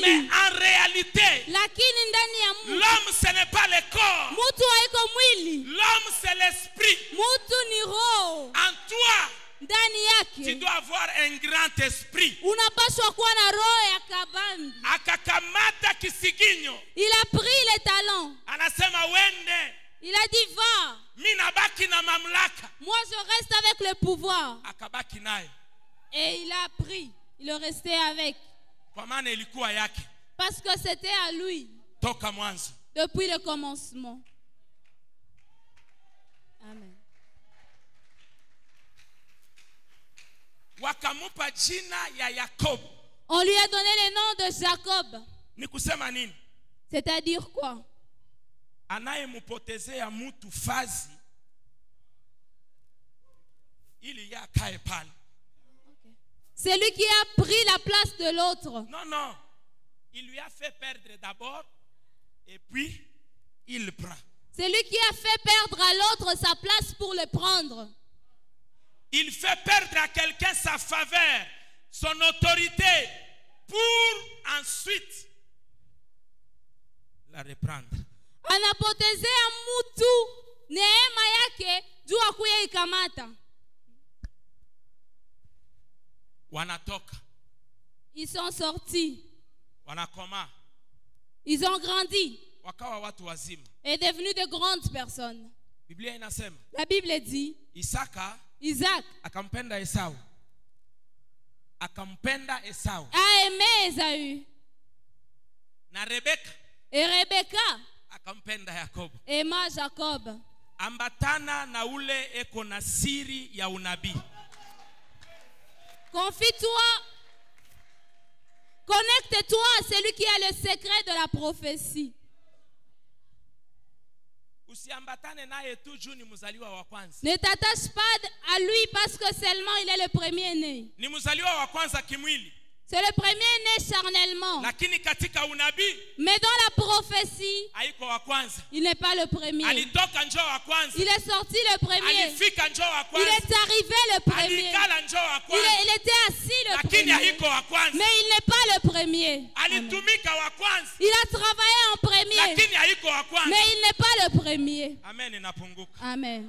mais en réalité, l'homme ce n'est pas le corps. L'homme c'est l'esprit. En toi, tu dois avoir un grand esprit. Akakamata kisiginyo. Il a pris les talons. Anasema wende. Il a dit va. Minabaki na mamlaka. Moi je reste avec le pouvoir. Akabaki nayo. Et il a pris. Il est resté avec. Kwa maana ilikuwa yake. Parce que c'était à lui. Toka mwanzo. Depuis le commencement. Amen. Wakamupa jina ya Yakob. On lui a donné le nom de Jacob. Ni kusema nini? C'est-à-dire quoi? Anayempotezea mtu fazi ili yakae pale. C'est lui qui a pris la place de l'autre. Non. Il lui a fait perdre d'abord et puis il prend. C'est lui qui a fait perdre à l'autre sa place pour le prendre. Il fait perdre à quelqu'un sa faveur, son autorité, pour ensuite la reprendre. Anapotezea mtu neema yake juu akuye ikamata. Wanatoka. Ils sont sortis. Wanakoma. Ils ont grandi. Wakawa watu wazima. Et devenus de grandes personnes. Biblia inasema. La Bible dit. Isaac akampenda Esau. A aimé Esaü. Na Rebeka. Et Rebecca akampenda Yakobo. Aima Jacob. Ambatana na ule eko na siri ya unabii. Confie-toi. Connecte-toi à celui qui a le secret de la prophétie. Ne t'attache pas à lui parce que seulement il est le premier né. C'est le premier né charnellement. Mais dans la prophétie, il n'est pas le premier. Il est sorti le premier. Il est arrivé le premier. Il était assis le premier. Mais il n'est pas le premier. Amen. Il a travaillé en premier. Mais il n'est pas le premier. Amen. Amen.